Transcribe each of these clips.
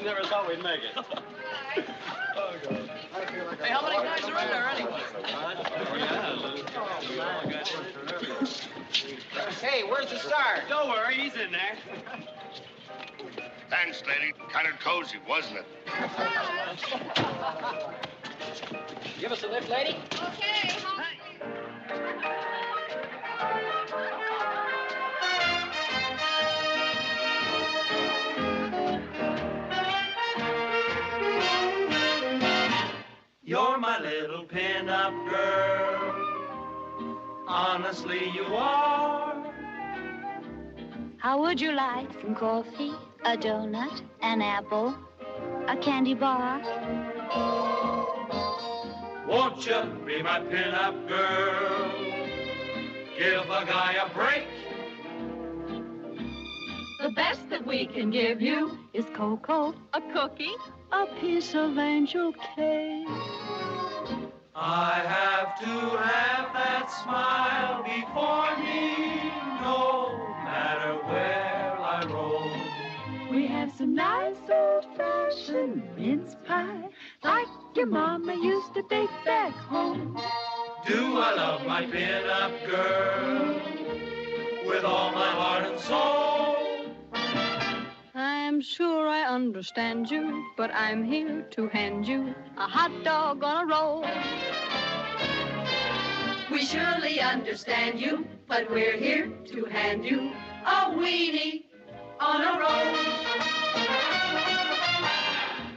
never thought we'd make it. Oh, God. Hey, how many guys are in there anyway? Hey, where's the star? Don't worry, he's in there. Thanks, lady. Kind of cozy, wasn't it? Give us a lift, lady. Okay. You're my little pin-up girl. Honestly, you are. How would you like some coffee, a donut, an apple, a candy bar? Won't you be my pin-up girl? Give a guy a break. The best that we can give you Is cocoa, a cookie. a piece of angel cake. I have to have that smile before me, no matter where I roam. We have some nice old-fashioned mince pie, like your mama used to bake back home. Do I love my pin-up girl with all my heart and soul? I'm sure I understand you, but I'm here to hand you a hot dog on a roll. We surely understand you, but we're here to hand you a weenie on a roll.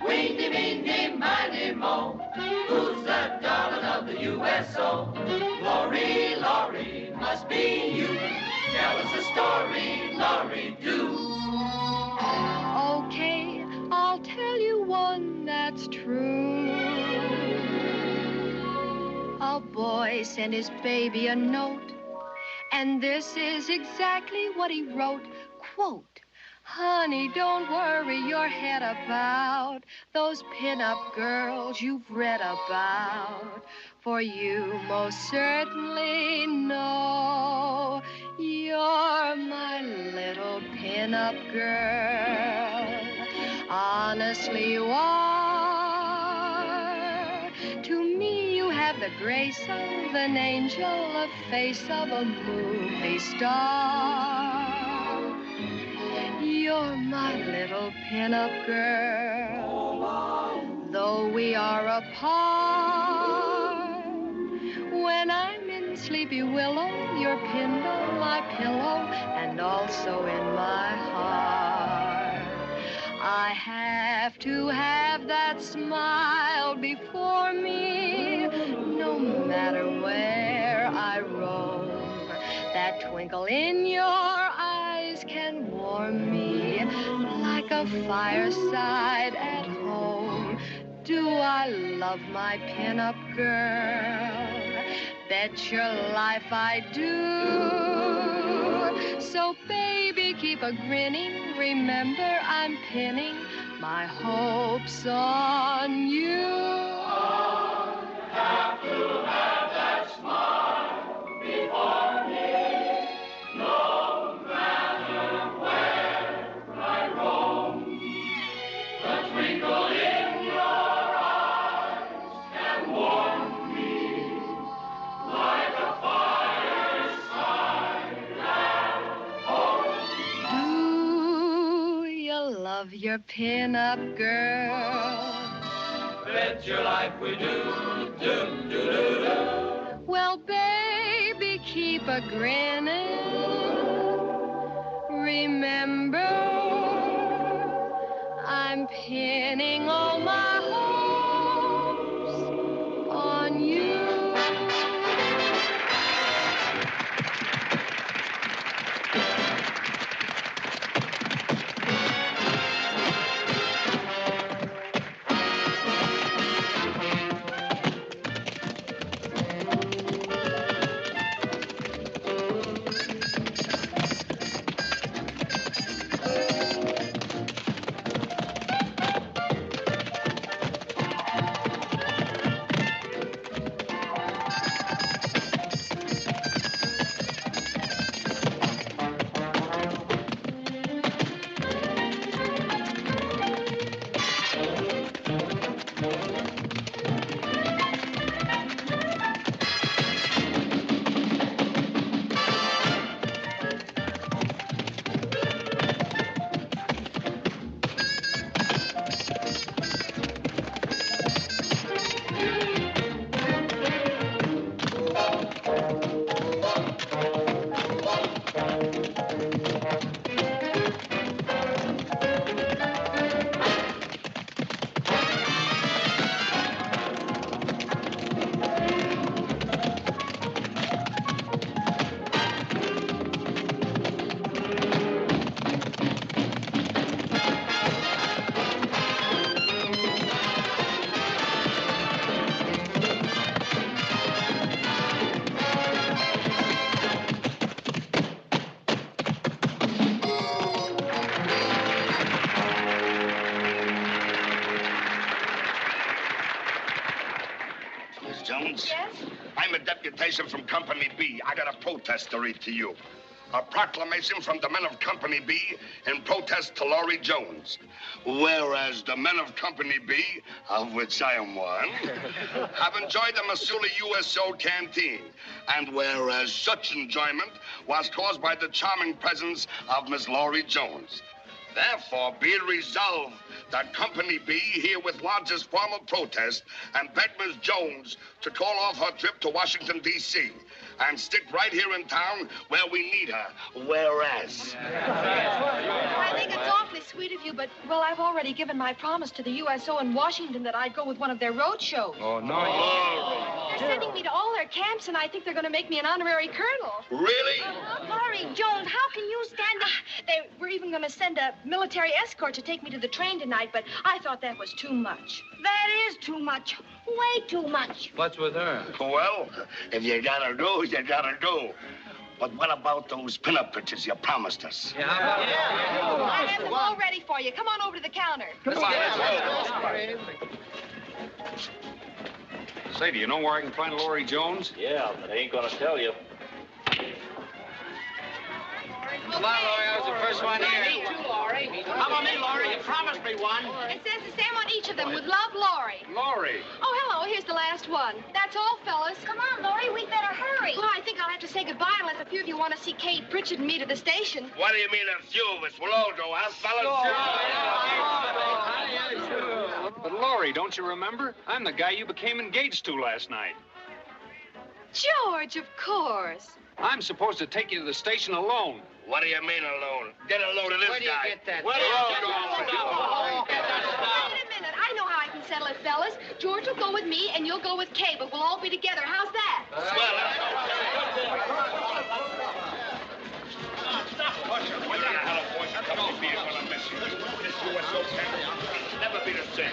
Weenie, meenie, miny, mo. Who's the darling of the USO? Laurie, Laurie, must be you. Tell us a story, Laurie, do. Okay, I'll tell you one that's true. A boy sent his baby a note, and this is exactly what he wrote. Quote, honey, don't worry your head about those pin-up girls you've read about. For you most certainly know you're my little pin-up girl. Honestly, you are. To me, you have the grace of an angel, a face of a movie star. You're my little pin-up girl. Though we are apart, when I'm in Sleepy Willow, you're pinned on my pillow and also in my heart. I have to have that smile before me, no matter where I roam. That twinkle in your eyes can warm me like a fireside at home. Do I love my pin-up girl? Bet your life I do. So baby, keep a grinning. Remember, I'm pinning my hopes on you. I have to have that smile before me, no matter where I roam. The twinkle in your eyes can warm me like a fireside at home. Do you love your pin-up girl? Bet your life we do. Well, baby, keep a grinning. Remember, I'm pinning all my hopes on you. Jones. Yes? I'm a deputation from Company B. I got a protest to read to you. A proclamation from the men of Company B in protest to Laurie Jones. Whereas the men of Company B, of which I am one, have enjoyed the Missoula USO canteen. And whereas such enjoyment was caused by the charming presence of Miss Laurie Jones. Therefore, be it resolved that Company B herewith lodges formal protest and beg Miss Jones to call off her trip to Washington, D.C. and stick right here in town where we need her. Whereas... I think it's awfully sweet of you, but, well, I've already given my promise to the USO in Washington that I'd go with one of their road shows. Oh, no. They're sending me to all their camps, and I think they're going to make me an honorary colonel. Really? Laurie Jones, how can you stand up? They were even going to send a military escort to take me to the train tonight, but I thought that was too much. That is too much. Way too much. What's with her? Well, if you gotta do, you gotta do. But what about those pinup pictures you promised us? I have them all ready for you. Come on over to the counter. Say, do you know where I can find Laurie Jones? Yeah, but I ain't gonna tell you. Come on, Laurie. I was the first one here. Me too, Laurie. How about me, Laurie? You promised me one. It says the same on each of them. With love, Laurie. Laurie. Oh, hello. Here's the last one. That's all, fellas. Come on, Laurie, we better hurry. Well, I think I'll have to say goodbye unless a few of you want to see Kate, Pritchard, and me to the station. What do you mean a few of us? We'll all go, huh, fellas? But Laurie, don't you remember? I'm the guy you became engaged to last night. George, of course. I'm supposed to take you to the station alone. What do you mean alone? Get a load of this Where do you guy. get that? Where do you get that? Wait a minute. I know how I can settle it, fellas. George will go with me, and you'll go with Kay, but we'll all be together. How's that? Never be the same.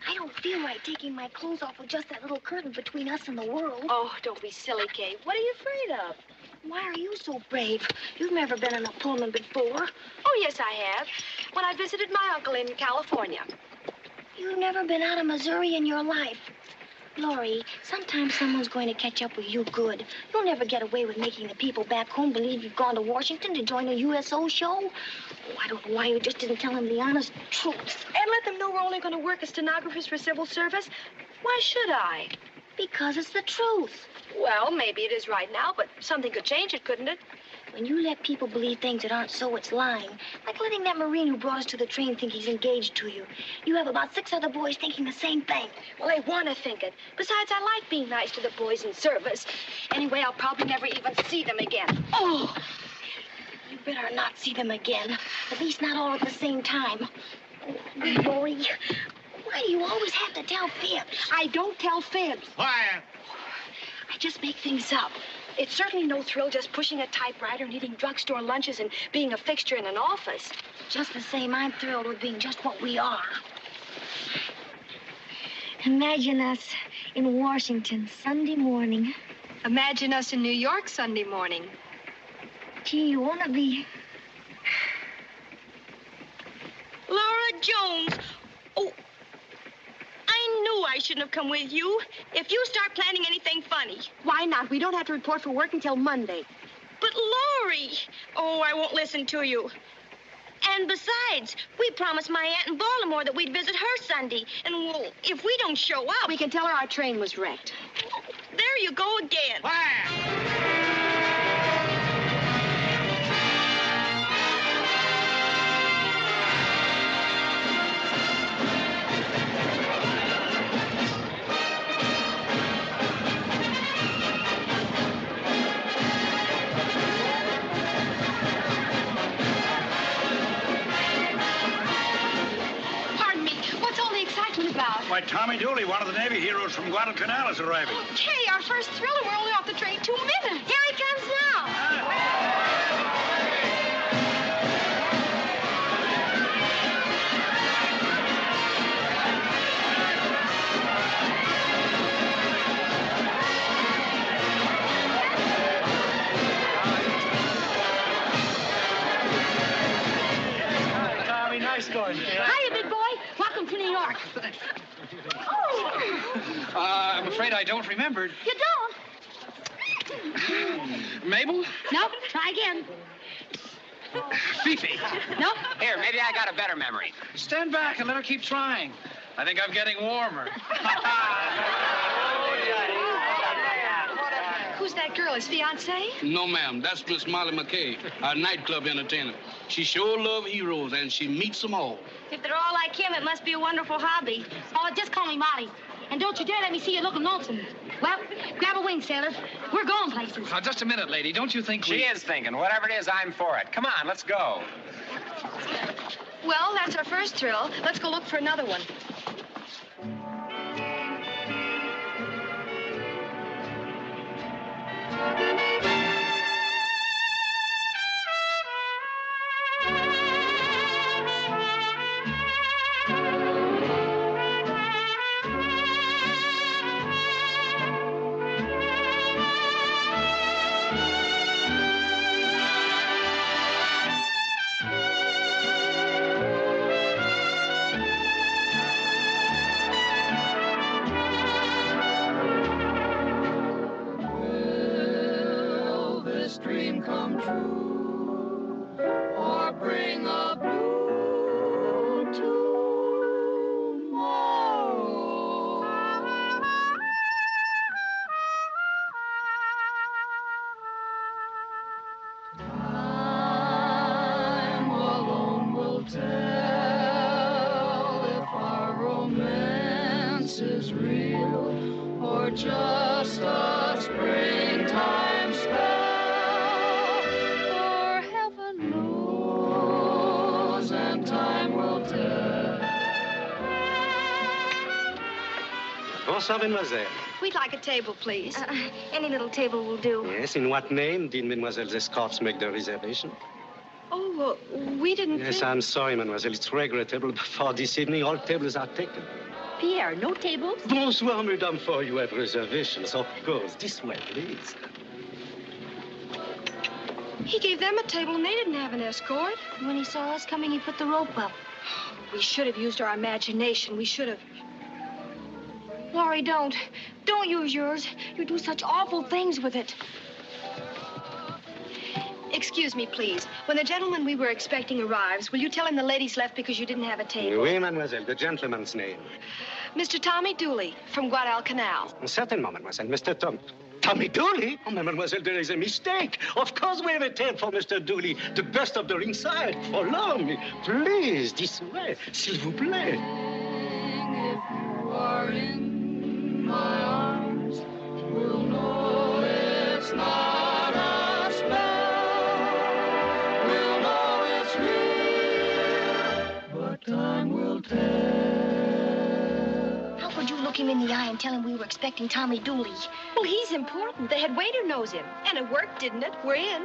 I don't feel right taking my clothes off with just that little curtain between us and the world. Oh, don't be silly, Kay. What are you afraid of? Why are you so brave? You've never been in a Pullman before. Oh, yes, I have. When I visited my uncle in California. You've never been out of Missouri in your life. Laurie, sometimes someone's going to catch up with you good. You'll never get away with making the people back home believe you've gone to Washington to join a USO show. Oh, I don't know why you just didn't tell them the honest truth. And let them know we're only going to work as stenographers for civil service. Why should I? Because it's the truth. Well, maybe it is right now, but something could change it, couldn't it? When you let people believe things that aren't so, it's lying. Like letting that Marine who brought us to the train think he's engaged to you. You have about 6 other boys thinking the same thing. Well, they want to think it. Besides, I like being nice to the boys in service. Anyway, I'll probably never even see them again. Oh! You better not see them again. At least not all at the same time. Oh, Laurie, why do you always have to tell fibs? I don't tell fibs. Why? I just make things up. It's certainly no thrill just pushing a typewriter and eating drugstore lunches and being a fixture in an office. Just the same, I'm thrilled with being just what we are. Imagine us in Washington Sunday morning. Imagine us in New York Sunday morning. Gee, you want to be... Laura Jones. Oh, I knew I shouldn't have come with you. If you start planning anything funny. Why not? We don't have to report for work until Monday. But Laurie. Oh, I won't listen to you. And besides, we promised my aunt in Baltimore that we'd visit her Sunday. And, well, if we don't show up... We can tell her our train was wrecked. There you go again. Pardon me. What's all the excitement about? Why, Tommy Dooley, one of the Navy heroes from Guadalcanal, is arriving. Okay, our first thriller. We're only off the train 2 minutes. Here he comes now. Mark. I'm afraid I don't remember. You don't? Mabel? Nope, try again. Fifi. Nope. Here, maybe I got a better memory. Stand back and let her keep trying. I think I'm getting warmer. Who's that girl? His fiancée? No, ma'am. That's Miss Molly McKay, our nightclub entertainer. She sure love heroes, and she meets them all. If they're all like him, it must be a wonderful hobby. Oh, just call me Molly. And don't you dare let me see you looking lonesome. Well, grab a wing, sailor. We're going places. Now, just a minute, lady. Don't you think She is thinking. Whatever it is, I'm for it. Come on, let's go. Well, that's our first thrill. Let's go look for another one. Dream come true, or bring a blue tomorrow. Time alone will tell if our romance is real or just a springtime spell. Bonsoir, mademoiselle. We'd like a table, please. Any little table will do. Yes, in what name did mademoiselle's escorts make the reservation? Oh, well, we didn't Yes, think... I'm sorry, mademoiselle. It's regrettable, but for this evening, all tables are taken. Pierre, no tables? Bonsoir, madame, for you have reservations. Of course. This way, please. He gave them a table and they didn't have an escort. When he saw us coming, he put the rope up. We should have used our imagination. We should have... Laurie, don't. Don't use yours. You do such awful things with it. Excuse me, please. When the gentleman we were expecting arrives, will you tell him the ladies left because you didn't have a table? Oui, mademoiselle. The gentleman's name. Mr. Tommy Dooley from Guadalcanal. Certainly, mademoiselle. Mr. Tommy Dooley? Oh, mademoiselle, there is a mistake. Of course we have a table for Mr. Dooley. The best of the ringside. Follow me. Please, this way. S'il vous plaît. If you are in my arms, we'll know it's not a spell. We'll know it's real, but time will tell. How could you look him in the eye and tell him we were expecting Tommy Dooley? Well, he's important. The head waiter knows him. And it worked, didn't it? We're in.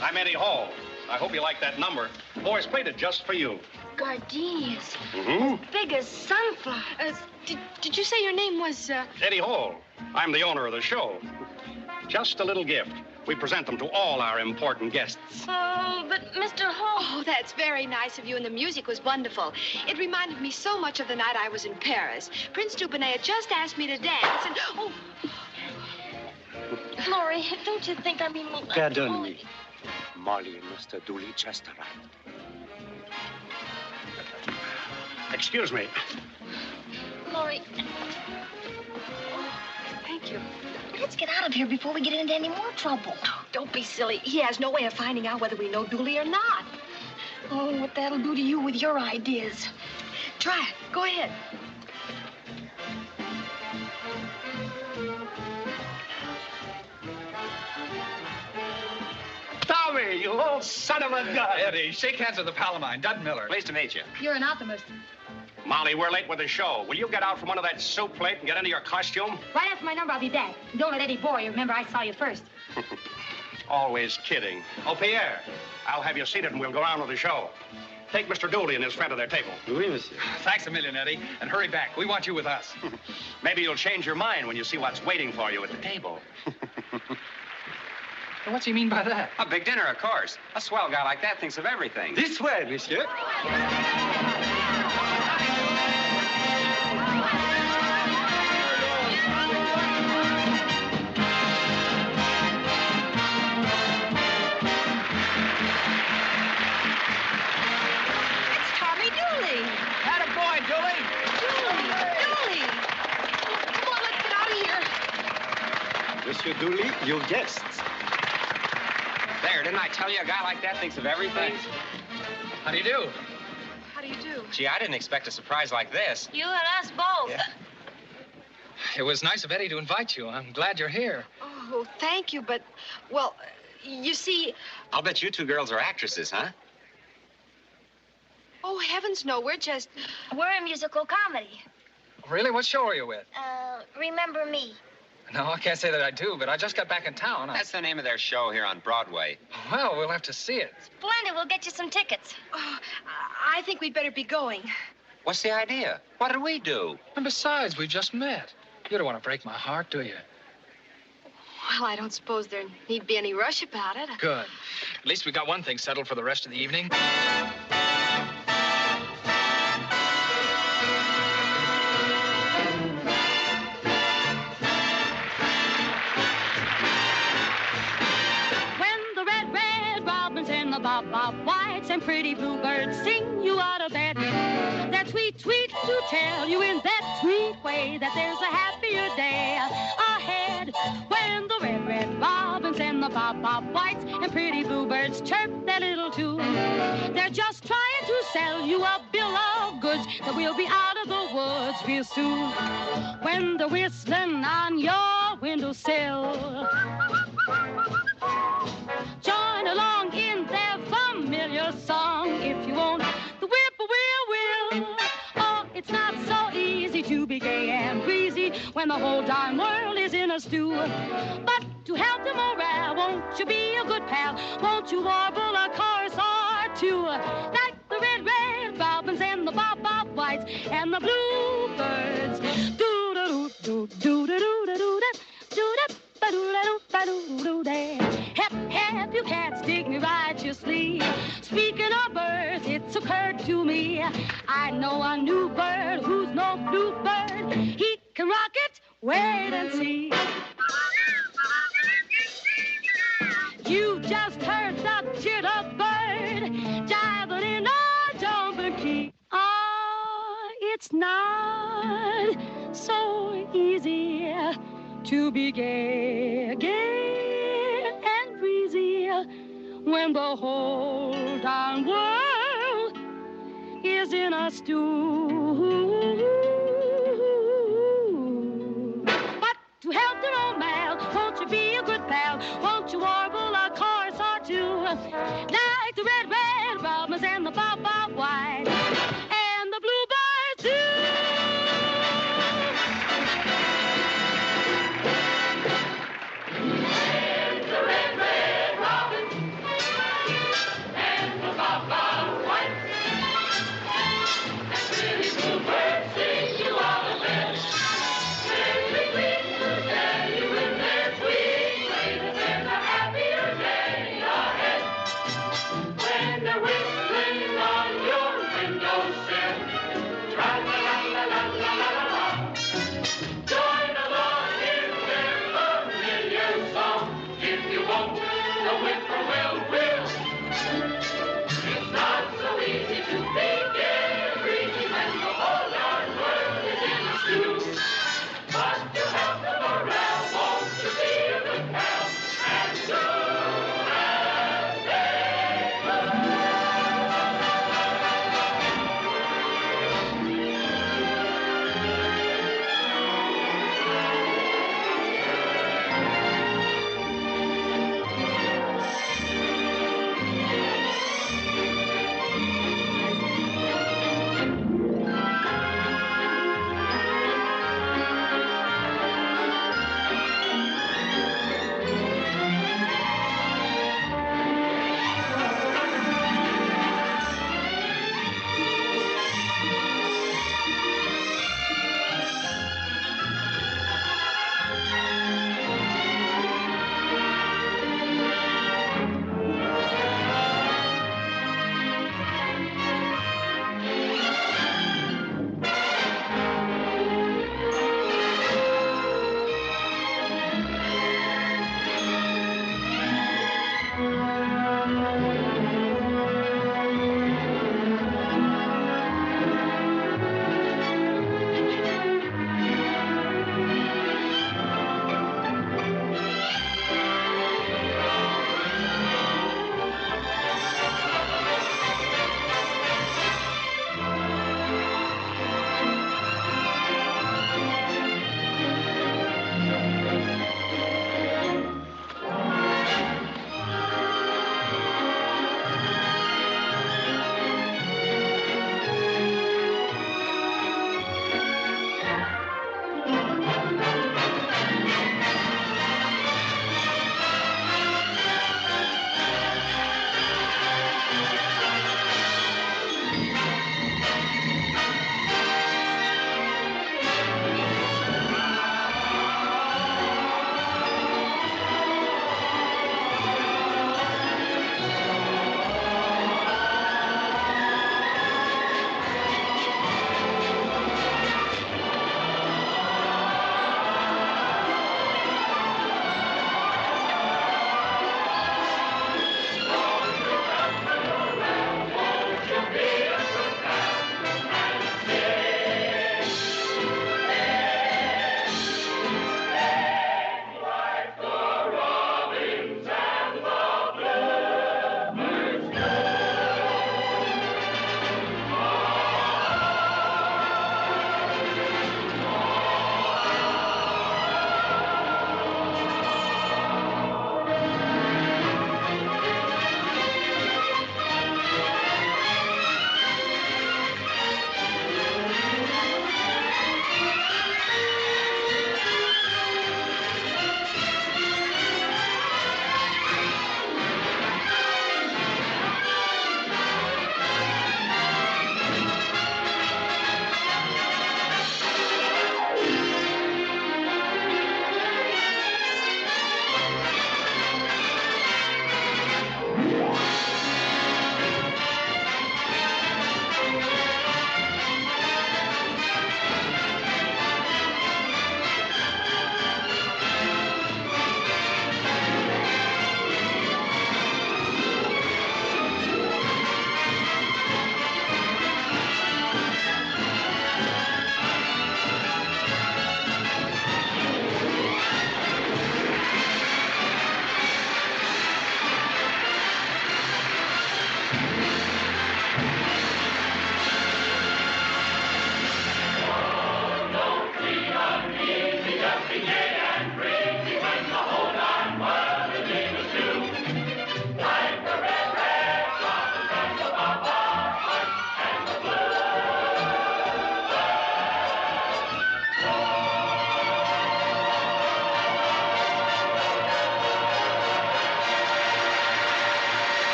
I'm Eddie Hall. I hope you like that number. Boys played it just for you. Gardenias. Mm-hmm. Big as sunflowers. Did you say your name was, Eddie Hall. I'm the owner of the show. Just a little gift. We present them to all our important guests. Oh, but Mr. Holmes... Oh, that's very nice of you, and the music was wonderful. It reminded me so much of the night I was in Paris. Prince Dupinay had just asked me to dance, and... Oh, Laurie, don't you think, Pardon me. Molly and Mr. Dooley just arrived. Excuse me. Laurie... thank you. Let's get out of here before we get into any more trouble. Don't be silly. He has no way of finding out whether we know Dooley or not. Oh, what that'll do to you with your ideas. Try it. Go ahead. Tommy, you old son of a gun. Eddie, shake hands with the pal of mine, Dud Miller. Pleased to meet you. You're an optimist. Molly, we're late with the show. Will you get out from under that soup plate and get into your costume? Right after my number, I'll be back. Don't let Eddie bore you. Remember, I saw you first. Always kidding. Oh, Pierre, I'll have you seated and we'll go on with the show. Take Mr. Dooley and his friend to their table. Oui, monsieur. Thanks a million, Eddie. And hurry back. We want you with us. Maybe you'll change your mind when you see what's waiting for you at the table. What's he mean by that? A big dinner, of course. A swell guy like that thinks of everything. This way, monsieur. Monsieur Dooley, your guests. There, didn't I tell you a guy like that thinks of everything? How do you do? How do you do? Gee, I didn't expect a surprise like this. You and us both. Yeah. It was nice of Eddie to invite you. I'm glad you're here. Oh, thank you, but, well, you see... I'll bet you two girls are actresses, huh? Oh, heavens, no, we're just... We're a musical comedy. Really? What show are you with? Remember Me. No, I can't say that I do, but I just got back in town. That's the name of their show here on Broadway. Well, we'll have to see it. Splendid. We'll get you some tickets. Oh, I think we'd better be going. What's the idea? What did we do? And besides, we just met. You don't want to break my heart, do you? Well, I don't suppose there need be any rush about it. Good. At least we got one thing settled for the rest of the evening. Bob, bob, whites and pretty bluebirds sing you out of bed. They're tweet, tweet to tell you in that sweet way that there's a happier day ahead. When the red, red robins and the bob, bob, whites and pretty bluebirds chirp their little tune, they're just trying to sell you a bill of goods that we'll be out of the woods real soon. When they're whistling on your windowsill, join along in their familiar song if you want the whip-a-will-will. Oh, it's not so easy to be gay and breezy when the whole darn world is in a stew. But to help the morale, won't you be a good pal? Won't you warble a chorus or two? Like the red, red robins and the bob, bob whites and the bluebirds. Hep, hep, you cats dig me righteously. Speaking of birds, it's occurred to me, I know a new bird who's no bluebird. He can rock it, wait and see. You just heard the jitterbird jiving in a jumping key. Ah, it's not so easy to be gay, gay and breezy when the whole darn world is in a stew. But to help the romance, won't you be a good pal? Won't you warble a chorus or two? Like the red, red robins and the bob, bob white and the bluebirds do. Bluebird.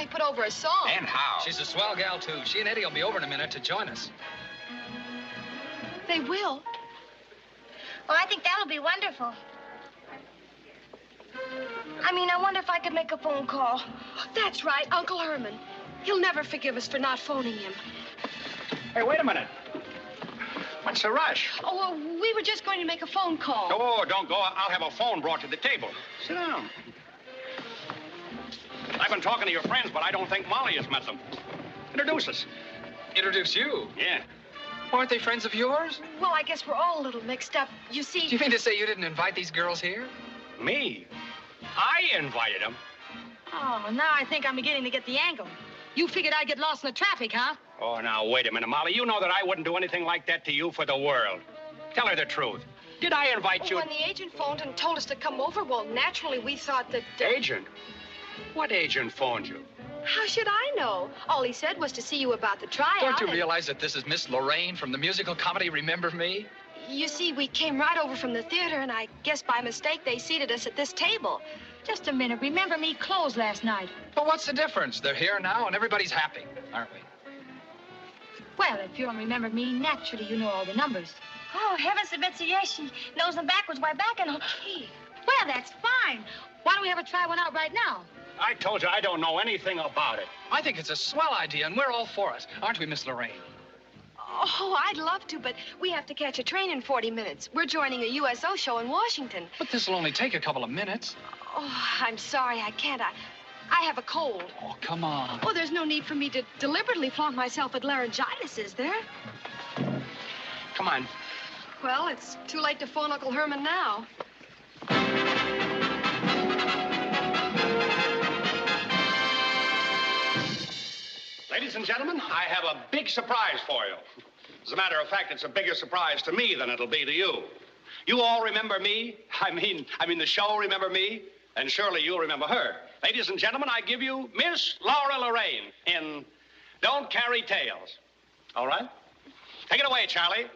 put over a song. And how? She's a swell gal, too. She and Eddie will be over in a minute to join us. They will? Well, I think that'll be wonderful. I wonder if I could make a phone call. That's right, Uncle Herman. He'll never forgive us for not phoning him. Hey, wait a minute. What's the rush? Oh, well, we were just going to make a phone call. Oh, don't go. I'll have a phone brought to the table. Sit down. I've been talking to your friends, but I don't think Molly has met them. Introduce us. Introduce you? Yeah. Aren't they friends of yours? Well, I guess we're all a little mixed up. You see... Do you mean to say you didn't invite these girls here? Me? I invited them. Oh, now I think I'm beginning to get the angle. You figured I'd get lost in the traffic, huh? Oh, now, wait a minute, Molly. You know that I wouldn't do anything like that to you for the world. Tell her the truth. Did I invite you? When the agent phoned and told us to come over, well, naturally, we thought that... Agent? What agent phoned you? How should I know? All he said was to see you about the tryout. Don't you realize that this is Miss Lorraine from the musical comedy Remember Me? You see, we came right over from the theater, and I guess by mistake they seated us at this table. Just a minute. Remember Me closed last night. But what's the difference? They're here now, and everybody's happy, aren't we? Well, if you don't remember me, naturally you know all the numbers. Oh, heavens to Betsy, yes, she knows them backwards. Why, back in her key. Well, that's fine. Why don't we have her try one out right now? I told you I don't know anything about it. I think it's a swell idea, and we're all for it. Aren't we, Miss Lorraine? Oh, I'd love to, but we have to catch a train in 40 minutes. We're joining a USO show in Washington. But this'll only take a couple of minutes. Oh, I'm sorry, I can't. I have a cold. Oh, come on. Oh, there's no need for me to deliberately flaunt myself with laryngitis, is there? Come on. Well, it's too late to phone Uncle Herman now. Ladies and gentlemen, I have a big surprise for you. As a matter of fact, it's a bigger surprise to me than it'll be to you. You all remember me? I mean the show Remember Me? And surely you'll remember her. Ladies and gentlemen, I give you Miss Laura Lorraine in Don't Carry Tales. All right? Take it away, Charlie.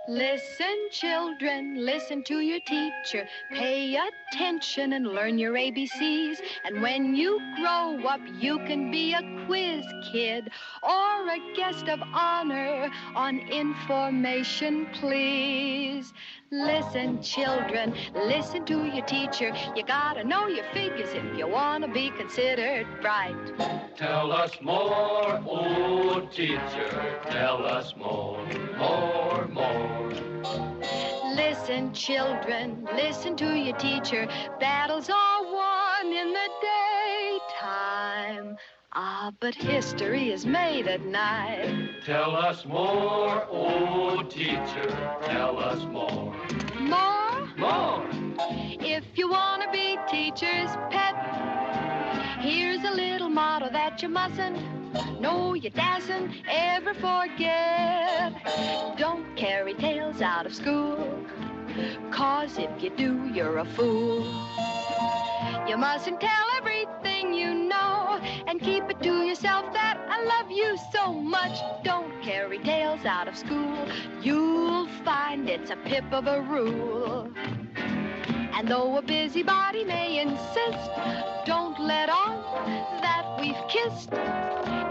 Listen, children, listen to your teacher. Pay attention and learn your ABCs. And when you grow up, you can be a quiz kid or a guest of honor on Information Please. Listen, children, listen to your teacher. You gotta know your figures if you wanna be considered bright. Tell us more, oh teacher, tell us more, more. Listen, children, listen to your teacher. Battles are won in the daytime. Ah, but history is made at night. Tell us more, oh teacher, tell us more. More? More. If you want to be teacher's pet, here's a little motto that you mustn't, no, you dasn't ever forget. Don't carry tales out of school, 'cause if you do, you're a fool. You mustn't tell everything you know and keep it to yourself that I love you so much. Don't carry tales out of school. You'll find it's a pip of a rule. And though a busybody may insist, don't let on that we've kissed.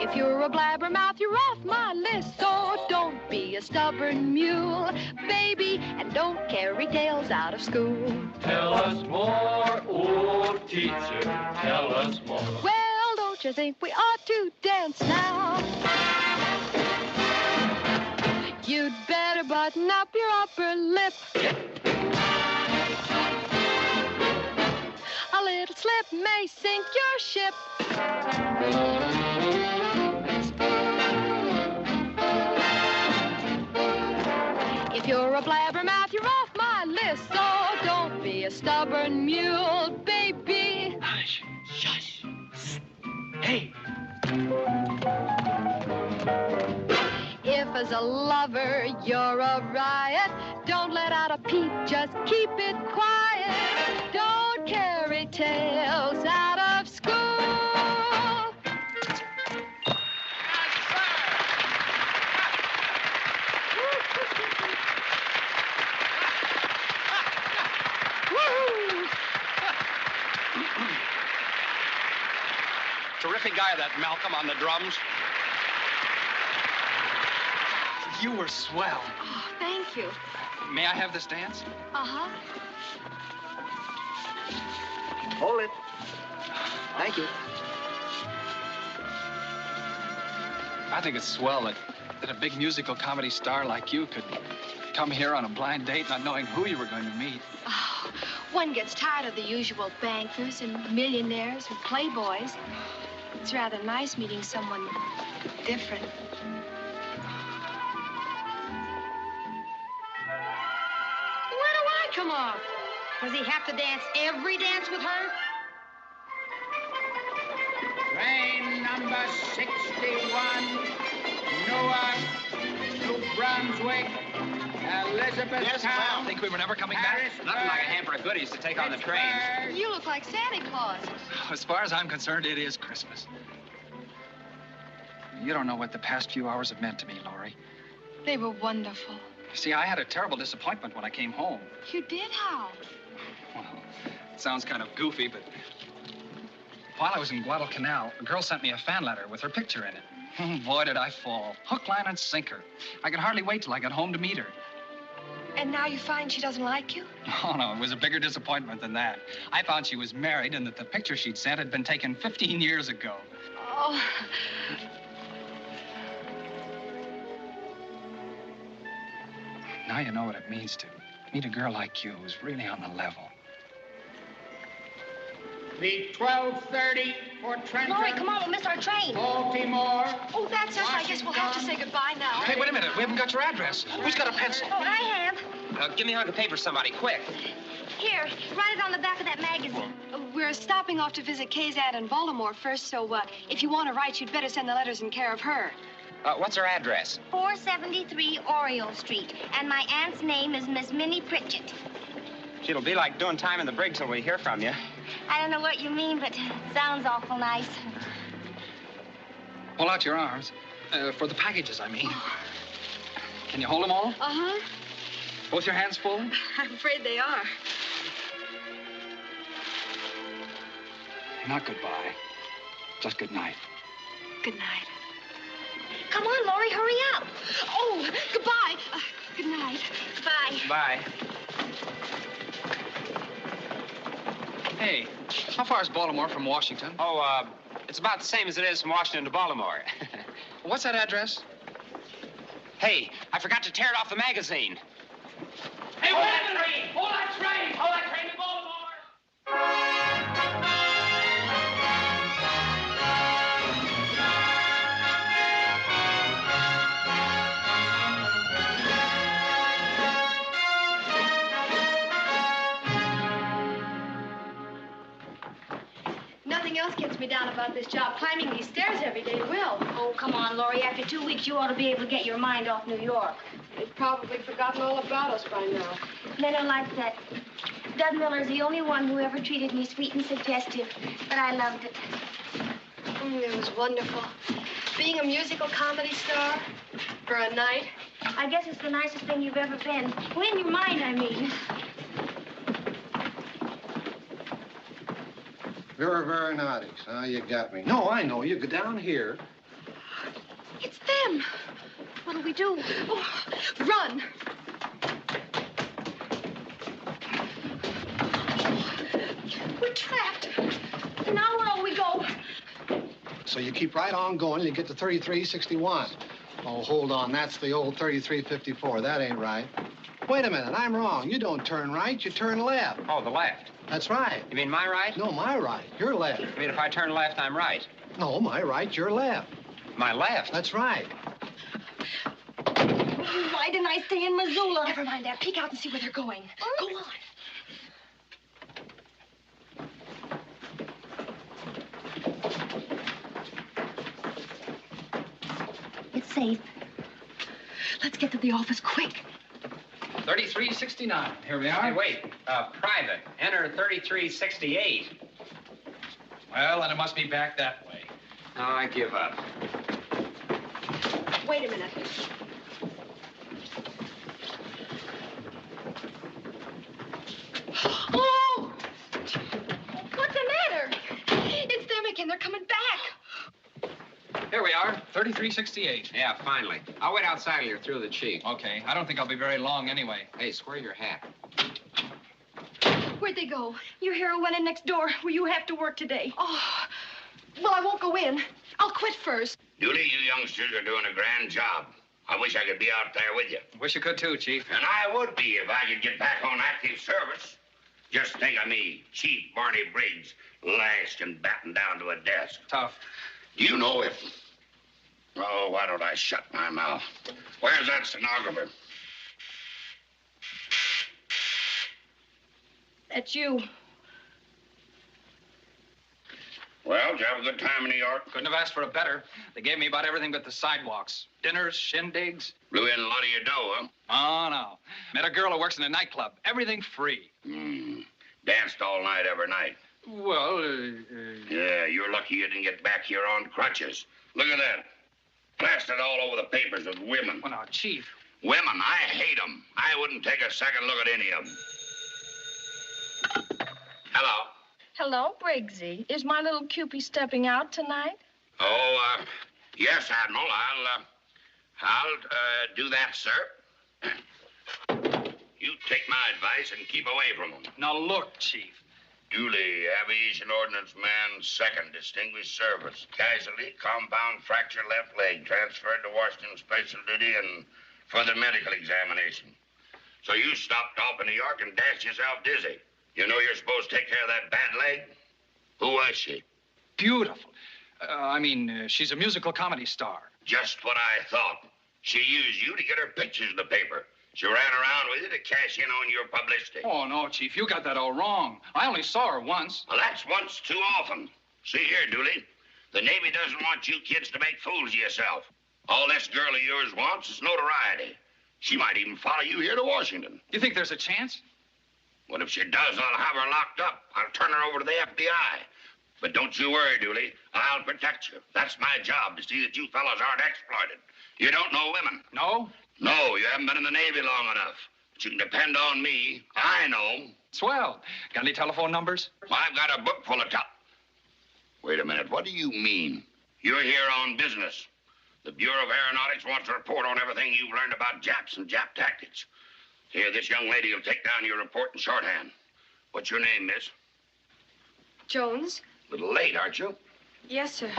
If you're a blabbermouth, you're off my list. So don't be a stubborn mule, baby, and don't carry tales out of school. Tell us more, oh teacher, tell us more. Well, don't you think we ought to dance now? You'd better button up your upper lip. A little slip may sink your ship. If you're a blabbermouth, you're off my list. So don't be a stubborn mule, baby. Hush, shush. Hey. If as a lover you're a riot, don't let out a peep, just keep it quiet. Don't carry tales out of school. terrific guy, that Malcolm on the drums. You were swell. Oh, thank you. May I have this dance? Uh-huh. Hold it. Thank you. I think it's swell that a big musical comedy star like you could come here on a blind date not knowing who you were going to meet. Oh, one gets tired of the usual bankers and millionaires and playboys. It's rather nice meeting someone different. Where do I come off? Does he have to dance every dance with her? Train number 61, Newark, New Brunswick, Elizabethtown. Think we were never coming back? Nothing like a hamper of goodies to take on the train. You look like Santa Claus. As far as I'm concerned, it is Christmas. You don't know what the past few hours have meant to me, Laurie. They were wonderful. You see, I had a terrible disappointment when I came home. You did how? Well, it sounds kind of goofy, but while I was in Guadalcanal, a girl sent me a fan letter with her picture in it. Boy, did I fall. Hook, line, and sinker. I could hardly wait till I got home to meet her. And now you find she doesn't like you? Oh, no, it was a bigger disappointment than that. I found she was married and that the picture she'd sent had been taken 15 years ago. Oh. Now you know what it means to meet a girl like you who's really on the level. The 12:30 for Trenton. Laurie, come on, we'll miss our train. Baltimore. Oh, that's us. I guess we'll have to say goodbye now. Hey, wait a minute. We haven't got your address. Who's got a pencil? Oh, I have. Give me a hunk of paper, somebody, quick. Here, write it on the back of that magazine. We're stopping off to visit Kay's aunt in Baltimore first, so if you want to write, you'd better send the letters in care of her. What's her address? 473 Oriole Street, and my aunt's name is Miss Minnie Pritchett. It'll be like doing time in the brig till we hear from you. I don't know what you mean, but it sounds awful nice. Hold out your arms. For the packages, I mean. Can you hold them all? Uh-huh. Both your hands full? I'm afraid they are. Not goodbye. Just good night. Good night. Come on, Laurie, hurry up. Oh, goodbye. Good night. Bye. Bye. Hey, how far is Baltimore from Washington? Oh, it's about the same as it is from Washington to Baltimore. What's that address? Hey, I forgot to tear it off the magazine. Hey, hold that train! Hold that train! Hold that train to Baltimore! Nothing else gets me down about this job. Climbing these stairs every day will. Oh, come on, Laurie. After 2 weeks, you ought to be able to get your mind off New York. They've probably forgotten all about us by now. Men are like that. Doug Miller's the only one who ever treated me sweet and suggestive, but I loved it. It was wonderful. Being a musical comedy star for a night. I guess it's the nicest thing you've ever been. Well, in your mind, I mean. Very, very naughty. Now you got me. No, I know. You go down here. It's them. What'll we do? Oh, run. We're trapped. Now where'll we go? So you keep right on going and you get to 3361. Oh, hold on. That's the old 3354. That ain't right. Wait a minute. I'm wrong. You don't turn right. You turn left. Oh, the left. That's right. You mean my right? No, my right. Your left. I mean, if I turn left, I'm right. No, my right. Your left. My left? That's right. Why didn't I stay in Missoula? Never mind that. Peek out and see where they're going. Go on. It's safe. Let's get to the office quick. 3369. Here we are. Hey, wait. Private. Enter 3368. Well, then it must be back that way. No, I give up. Wait a minute. Oh! What's the matter? It's them again. They're coming back. 3368. Yeah, finally. I'll wait outside till you're through the chief. Okay. I don't think I'll be very long anyway. Hey, square your hat. Where'd they go? Your hero went in next door where you have to work today. Oh, well, I won't go in. I'll quit first. Dooley, you youngsters are doing a grand job. I wish I could be out there with you. Wish you could too, Chief. And I would be if I could get back on active service. Just think of me, Chief Barney Briggs, lashed and battened down to a desk. Tough. Do you know if... Oh, why don't I shut my mouth? Where's that stenographer? That's you. Well, did you have a good time in New York? Couldn't have asked for a better. They gave me about everything but the sidewalks. Dinners, shindigs. Blew in a lot of your dough, huh? Oh, no. Met a girl who works in a nightclub. Everything free. Danced all night, every night. Well, Yeah, you're lucky you didn't get back here on crutches. Look at that. Plastered all over the papers with women. Well, now, Chief. Women, I hate them. I wouldn't take a second look at any of them. Hello. Hello, Briggsy. Is my little Cupie stepping out tonight? Oh, yes, Admiral. I'll do that, sir. You take my advice and keep away from them. Now, look, Chief. Dooley, Aviation Ordnance Man, 2nd Distinguished Service. Casualty, compound fracture left leg. Transferred to Washington Special Duty and further medical examination. So you stopped off in New York and dashed yourself dizzy. You know you're supposed to take care of that bad leg? Who was she? Beautiful. She's a musical comedy star. Just what I thought. She used you to get her pictures in the paper. She ran around with you to cash in on your publicity. Oh, no, Chief. You got that all wrong. I only saw her once. Well, that's once too often. See here, Dooley. The Navy doesn't want you kids to make fools of yourself. All this girl of yours wants is notoriety. She might even follow you here to Washington. You think there's a chance? Well, if she does, I'll have her locked up. I'll turn her over to the FBI. But don't you worry, Dooley. I'll protect you. That's my job, to see that you fellows aren't exploited. You don't know women. No? No, you haven't been in the Navy long enough. But you can depend on me. I know. Swell. Got any telephone numbers? Well, I've got a book full of Wait a minute. What do you mean? You're here on business. The Bureau of Aeronautics wants a report on everything you've learned about Japs and Jap tactics. Here, this young lady will take down your report in shorthand. What's your name, miss? Jones? A little late, aren't you? Yes, sir.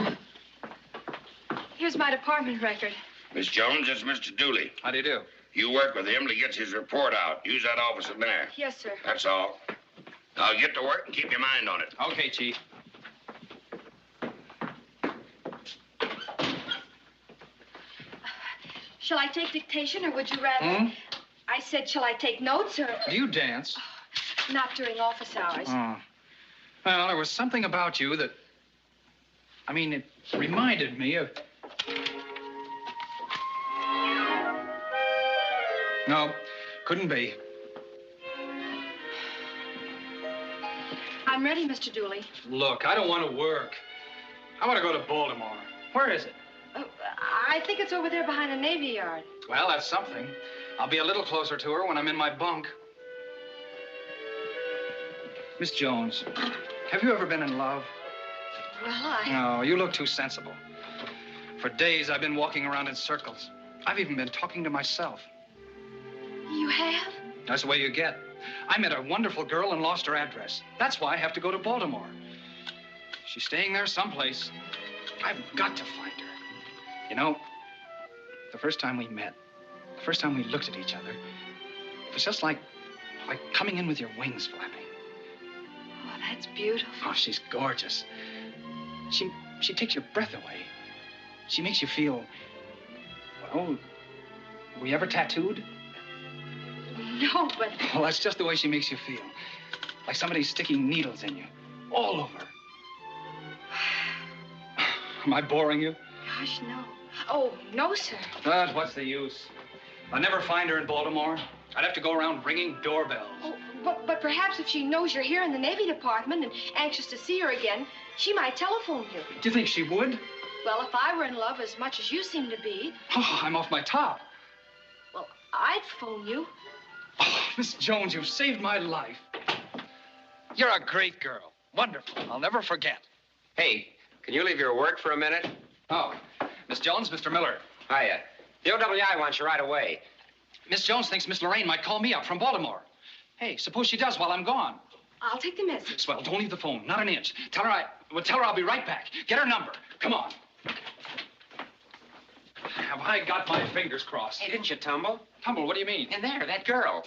Here's my department record. Miss Jones, it's Mr. Dooley. How do you do? You work with him till he gets his report out. Use that office in there. Yes, sir. That's all. Now get to work and keep your mind on it. Okay, Chief. Shall I take dictation, or would you rather... I said, shall I take notes, or... Do you dance? Not during office hours. Oh. Well, there was something about you that... it reminded me of... No, couldn't be. I'm ready, Mr. Dooley. Look, I don't want to work. I want to go to Baltimore. Where is it? I think it's over there behind the Navy Yard. Well, that's something. I'll be a little closer to her when I'm in my bunk. Miss Jones, have you ever been in love? Well, No, you look too sensible. For days, I've been walking around in circles. I've even been talking to myself. You have? That's the way you get. I met a wonderful girl and lost her address. That's why I have to go to Baltimore. She's staying there someplace. I've got to find her. You know, the first time we met, the first time we looked at each other, it was just like coming in with your wings flapping. Oh, that's beautiful. Oh, she's gorgeous. She takes your breath away. She makes you feel, well, were you ever tattooed? No, but... Well, that's just the way she makes you feel. Like somebody's sticking needles in you. All over. Am I boring you? Gosh, no. Oh, no, sir. But what's the use? I'll never find her in Baltimore. I'd have to go around ringing doorbells. Oh, but perhaps if she knows you're here in the Navy Department and anxious to see her again, she might telephone you. Do you think she would? Well, if I were in love as much as you seem to be... Oh, I'm off my top. Well, I'd phone you. Oh, Miss Jones, you've saved my life. You're a great girl. Wonderful. I'll never forget. Hey, can you leave your work for a minute? Oh, Miss Jones, Mr. Miller. Hiya. The OWI wants you right away. Miss Jones thinks Miss Lorraine might call me up from Baltimore. Hey, suppose she does while I'm gone. I'll take the message. Swell, don't leave the phone. Not an inch. Tell her I'll be right back. Get her number. Come on. Have I got my fingers crossed? Hey, didn't you tumble? Tumble? What do you mean? And there, that girl.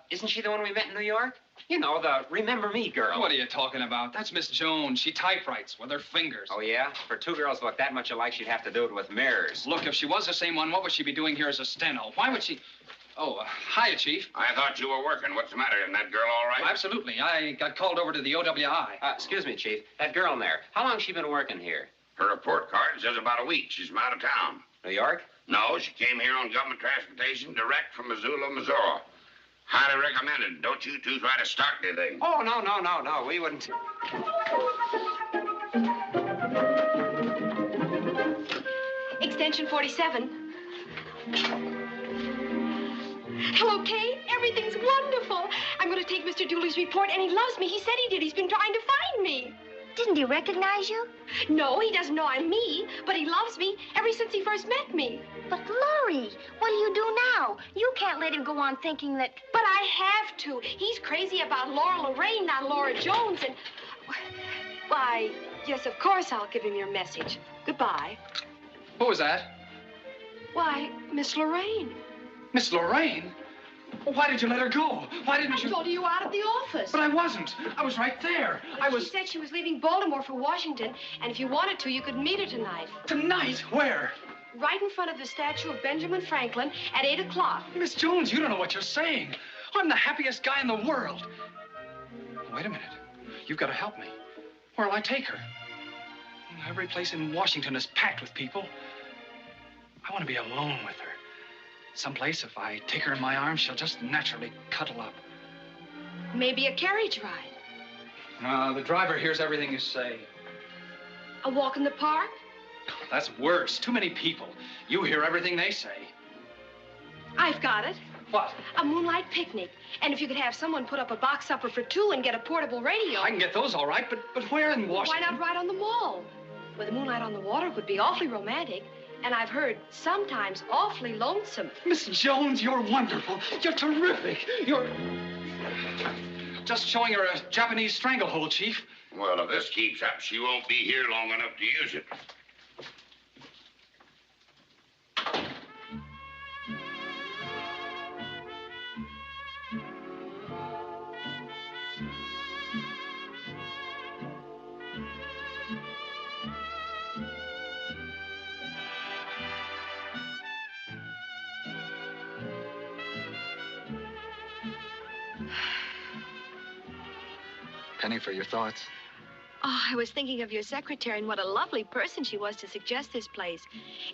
Isn't she the one we met in New York? You know, the Remember Me girl. What are you talking about? That's Miss Jones. She typewrites with her fingers. Oh, yeah? For two girls to look that much alike, she'd have to do it with mirrors. Look, if she was the same one, what would she be doing here as a steno? Why would she... Oh, hiya, Chief. I thought you were working. What's the matter? Isn't that girl all right? Oh, absolutely. I got called over to the OWI. Excuse me, Chief. That girl in there, how long's she been working here? Her report card says about a week. She's from out of town. New York? No, she came here on government transportation direct from Missoula, Missouri. Highly recommended. Don't you two try to start anything. Oh, no. We wouldn't. Extension 47. Hello, Kate. Everything's wonderful. I'm going to take Mr. Dooley's report, and he loves me. He said he did. He's been trying to find me. Didn't he recognize you? No, he doesn't know I'm me, but he loves me ever since he first met me. But, Laurie, what do you do now? You can't let him go on thinking that... But I have to. He's crazy about Laura Lorraine, not Laura Jones, and... Why, yes, of course I'll give him your message. Goodbye. What was that? Why, Miss Lorraine. Miss Lorraine? Well, why did you let her go? Why didn't you... I told her you were out of the office. But I wasn't. I was right there. She said she was leaving Baltimore for Washington, and if you wanted to, you could meet her tonight. Tonight? Where? Right in front of the statue of Benjamin Franklin at 8 o'clock. Miss Jones, you don't know what you're saying. I'm the happiest guy in the world. Wait a minute. You've got to help me. Where'll I take her? Every place in Washington is packed with people. I want to be alone with her. Someplace, if I take her in my arms, she'll just naturally cuddle up. Maybe a carriage ride. The driver hears everything you say. A walk in the park? That's worse. Too many people. You hear everything they say. I've got it. What? A moonlight picnic. And if you could have someone put up a box supper for two and get a portable radio. I can get those all right, but where in Washington? Why not right on the mall? With the moonlight on the water would be awfully romantic. And I've heard sometimes awfully lonesome. Miss Jones, you're wonderful. You're terrific. You're... Just showing her a Japanese stranglehold, Chief. Well, if this keeps up, she won't be here long enough to use it. Penny, for your thoughts? Oh, I was thinking of your secretary and what a lovely person she was to suggest this place.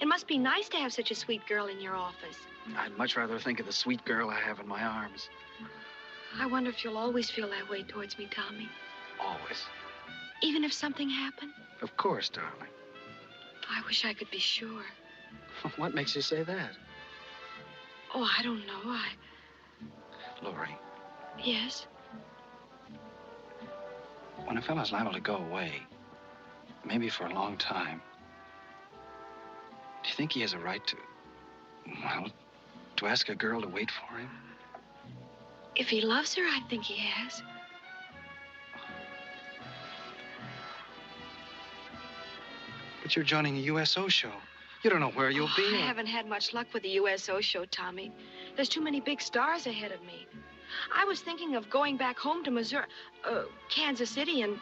It must be nice to have such a sweet girl in your office. I'd much rather think of the sweet girl I have in my arms. I wonder if you'll always feel that way towards me, Tommy. Always. Even if something happened? Of course, darling. I wish I could be sure. What makes you say that? Oh, I don't know. Laurie. Yes? When a fellow's liable to go away, maybe for a long time, do you think he has a right to, well, to ask a girl to wait for him? If he loves her, I think he has. But you're joining a USO show. You don't know where you'll be. I haven't had much luck with the USO show, Tommy. There's too many big stars ahead of me. I was thinking of going back home to Missouri, Kansas City and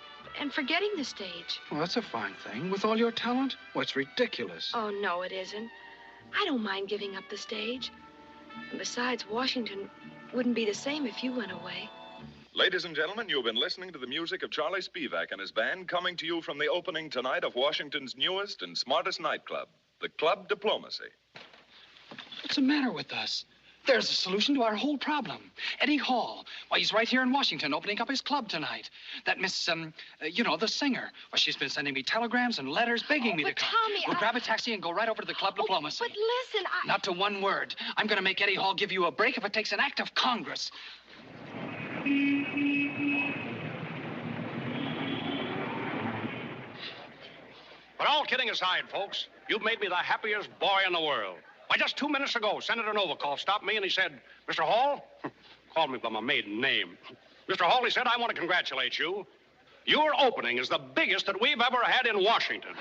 forgetting the stage. Well, that's a fine thing. With all your talent? Well, it's ridiculous. Oh, no, it isn't. I don't mind giving up the stage. And besides, Washington wouldn't be the same if you went away. Ladies and gentlemen, you've been listening to the music of Charlie Spivak and his band, coming to you from the opening tonight of Washington's newest and smartest nightclub, the Club Diplomacy. What's the matter with us? There's a solution to our whole problem. Eddie Hall. Why, he's right here in Washington opening up his club tonight. That Miss, the singer. Well, she's been sending me telegrams and letters begging me to come. Tommy, We'll grab a taxi and go right over to the Club Diplomacy. But listen, Not to one word. I'm going to make Eddie Hall give you a break if it takes an act of Congress. But all kidding aside, folks, you've made me the happiest boy in the world. Why, just 2 minutes ago, Senator Novikov stopped me and he said, Mr. Hall, called me by my maiden name. Mr. Hall, he said, I want to congratulate you. Your opening is the biggest that we've ever had in Washington.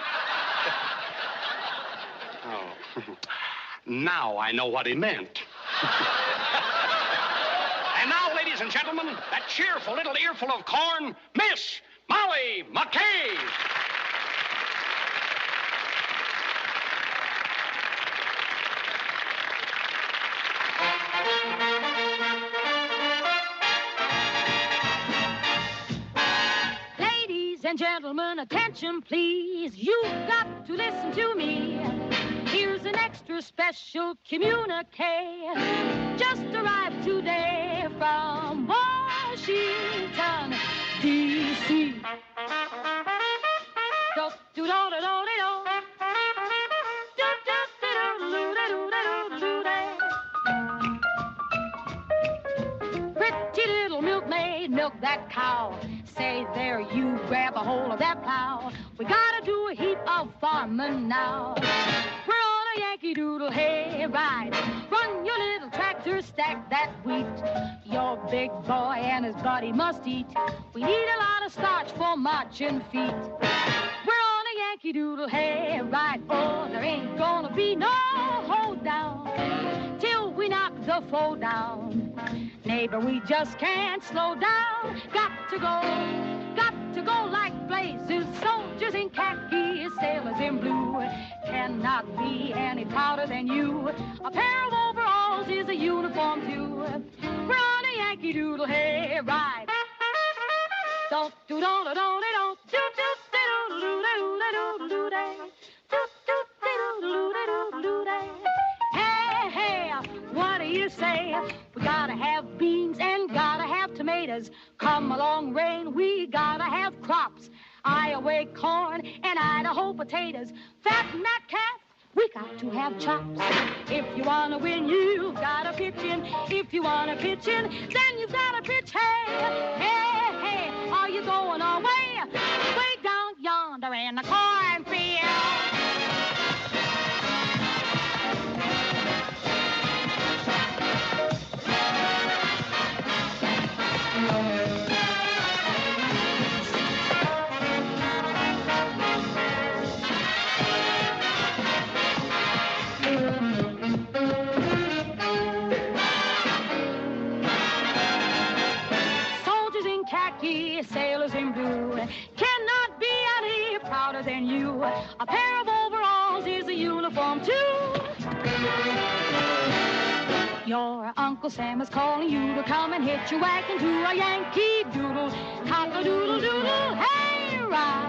Oh, now I know what he meant. And now, ladies and gentlemen, that cheerful little earful of corn, Miss Molly McKay. Ladies and gentlemen, attention please. You've got to listen to me. Here's an extra special communique. Just arrived today from Washington, D.C. Pretty little milkmaid, milk that cow. Say there, you grab a hold of that plow. We gotta do a heap of farming now. We're on a Yankee Doodle hay ride. Run your little tractor, stack that wheat. Your big boy and his buddy must eat. We need a lot of starch for marching feet. We're on a Yankee Doodle hay ride. Oh, there ain't gonna be no hold down till we knock the foe down. Neighbor, we just can't slow down. Got to go like blazes. Soldiers in khaki, sailors in blue. Cannot be any prouder than you. A pair of overalls is a uniform too. We're on a Yankee Doodle hay ride. Don't do don't do don't do do do do do do do do. Hey, hey, what do you say? We gotta have beans and gotta have tomatoes. Come along, rain, we gotta have crops. Iowa corn and Idaho potatoes. Fatten that calf, we got to have chops. If you wanna win, you've gotta pitch in. If you wanna pitch in, then you've gotta pitch. Hey, hey, hey, are you going away? Way down yonder in the cornfield. Soldiers in khaki, sailors in blue. Cannot be any prouder than you. A pair of overalls is a uniform too. Your Uncle Sam is calling you to come and hitch your wagon to a Yankee Doodle, cock-a-doodle-doodle, hey, ride.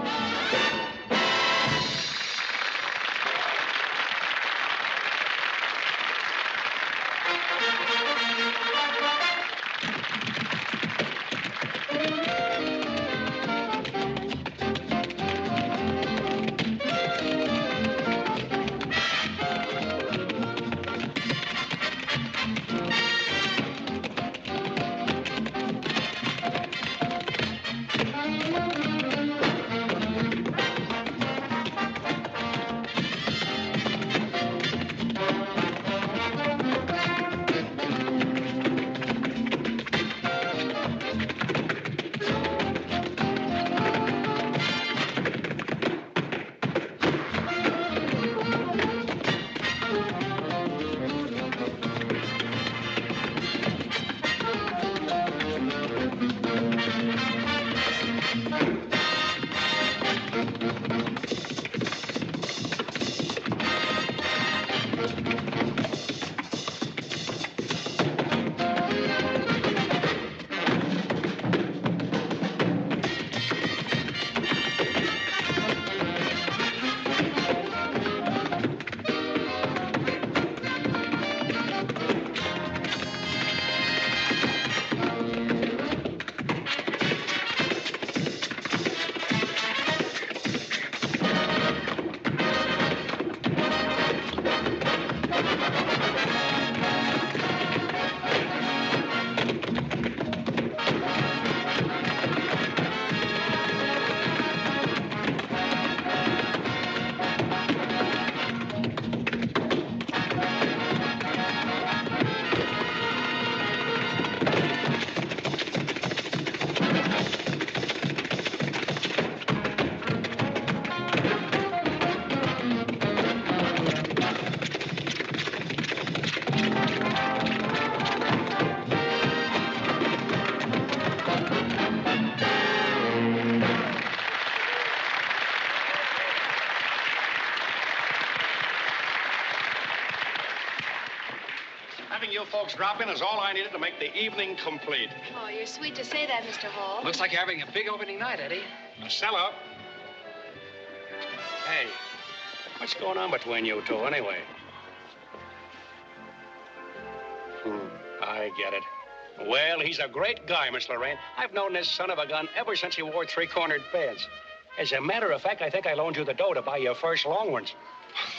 folks drop in is all I needed to make the evening complete. Oh, you're sweet to say that, Mr. Hall. Looks like you're having a big opening night, Eddie. Now, sell up. Hey, what's going on between you two, anyway? I get it. Well, he's a great guy, Miss Lorraine. I've known this son of a gun ever since he wore three-cornered pants. As a matter of fact, I think I loaned you the dough to buy your first long ones.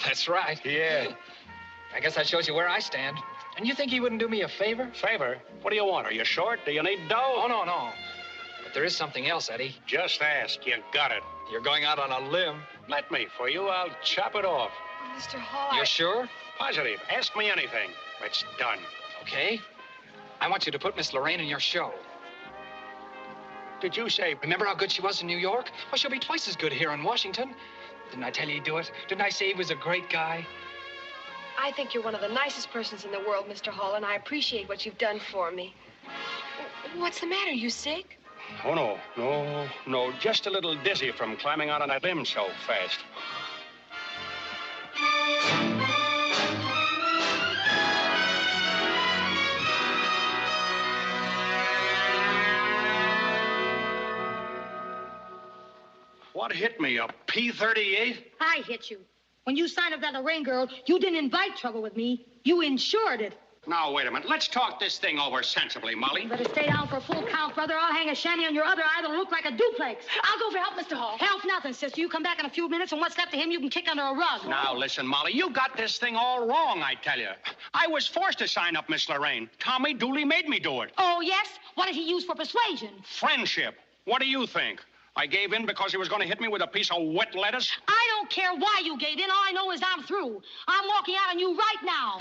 That's right. Yeah. I guess that shows you where I stand. And you think he wouldn't do me a favor? Favor? What do you want? Are you short? Do you need dough? Oh, no. But there is something else, Eddie. Just ask. You got it. You're going out on a limb. Let me. For you, I'll chop it off. Oh, Mr. Hall, You're sure? Positive. Ask me anything. It's done. Okay. I want you to put Miss Lorraine in your show. Did you say... Remember how good she was in New York? Well, she'll be twice as good here in Washington. Didn't I tell you he'd do it? Didn't I say he was a great guy? I think you're one of the nicest persons in the world, Mr. Hall, and I appreciate what you've done for me. What's the matter? You sick? Oh, no. Just a little dizzy from climbing out on that limb so fast. What hit me, a P-38? I hit you. When you signed up that Lorraine girl, you didn't invite trouble with me. You insured it. Now, wait a minute. Let's talk this thing over sensibly, Molly. You better stay down for a full count, brother. I'll hang a shanty on your other eye that'll look like a duplex. I'll go for help, Mr. Hall. Help nothing, sister. You come back in a few minutes, and what's left of him you can kick under a rug. Now, listen, Molly. You got this thing all wrong, I tell you. I was forced to sign up Miss Lorraine. Tommy Dooley made me do it. Oh, yes? What did he use for persuasion? Friendship. What do you think? I gave in because he was going to hit me with a piece of wet lettuce? I don't care why you gave in. All I know is I'm through. I'm walking out on you right now.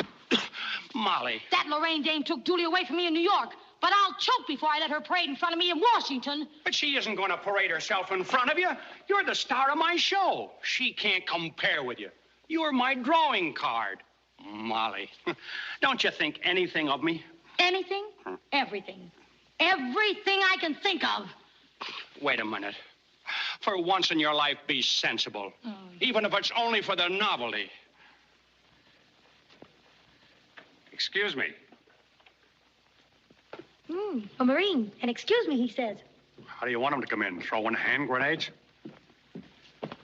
Molly. That Lorraine dame took Dooley away from me in New York, but I'll choke before I let her parade in front of me in Washington. But she isn't going to parade herself in front of you. You're the star of my show. She can't compare with you. You're my drawing card. Molly, don't you think anything of me? Anything? Everything. Everything I can think of. Wait a minute. For once in your life, be sensible. Even if it's only for the novelty. Excuse me. A Marine. And excuse me, he says. How do you want him to come in? Throwing hand grenades?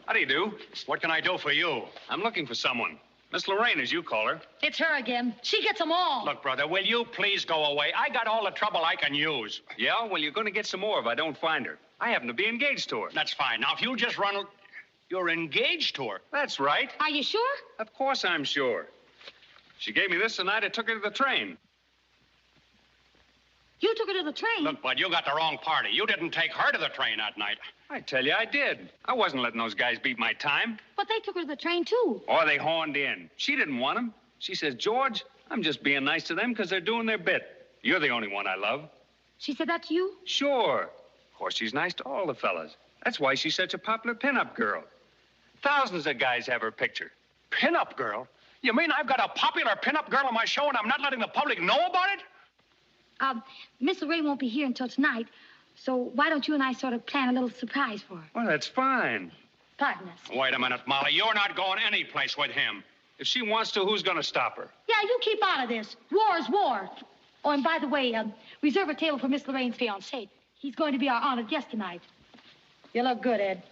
How do you do? What can I do for you? I'm looking for someone. Miss Lorraine, as you call her. It's her again. She gets them all. Look, brother, will you please go away? I got all the trouble I can use. Yeah? Well, you're going to get some more if I don't find her. I happen to be engaged to her. That's fine. Now, if you'll just run... You're engaged to her? That's right. Are you sure? Of course I'm sure. She gave me this the night I took her to the train. You took her to the train? Look, bud, you got the wrong party. You didn't take her to the train that night. I tell you, I did. I wasn't letting those guys beat my time. But they took her to the train, too. Or they horned in. She didn't want them. She says, George, I'm just being nice to them because they're doing their bit. You're the only one I love. She said that to you? Sure. Of course, she's nice to all the fellas. That's why she's such a popular pinup girl. Thousands of guys have her picture. Pinup girl? You mean I've got a popular pinup girl on my show and I'm not letting the public know about it? Miss Lorraine won't be here until tonight, so why don't you and I sort of plan a little surprise for her? Well, that's fine. Pardon us. Wait a minute, Molly. You're not going any place with him. If she wants to, who's going to stop her? Yeah, you keep out of this. War is war. Oh, and by the way, reserve a table for Miss Lorraine's fiancé. He's going to be our honored guest tonight. You look good, Ed.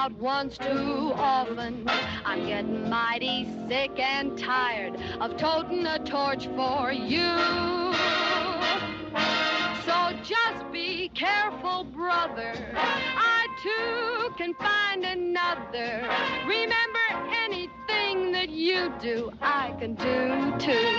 about once too often. I'm getting mighty sick and tired of toting a torch for you. So just be careful, brother. I too can find another. Remember, anything that you do, I can do too.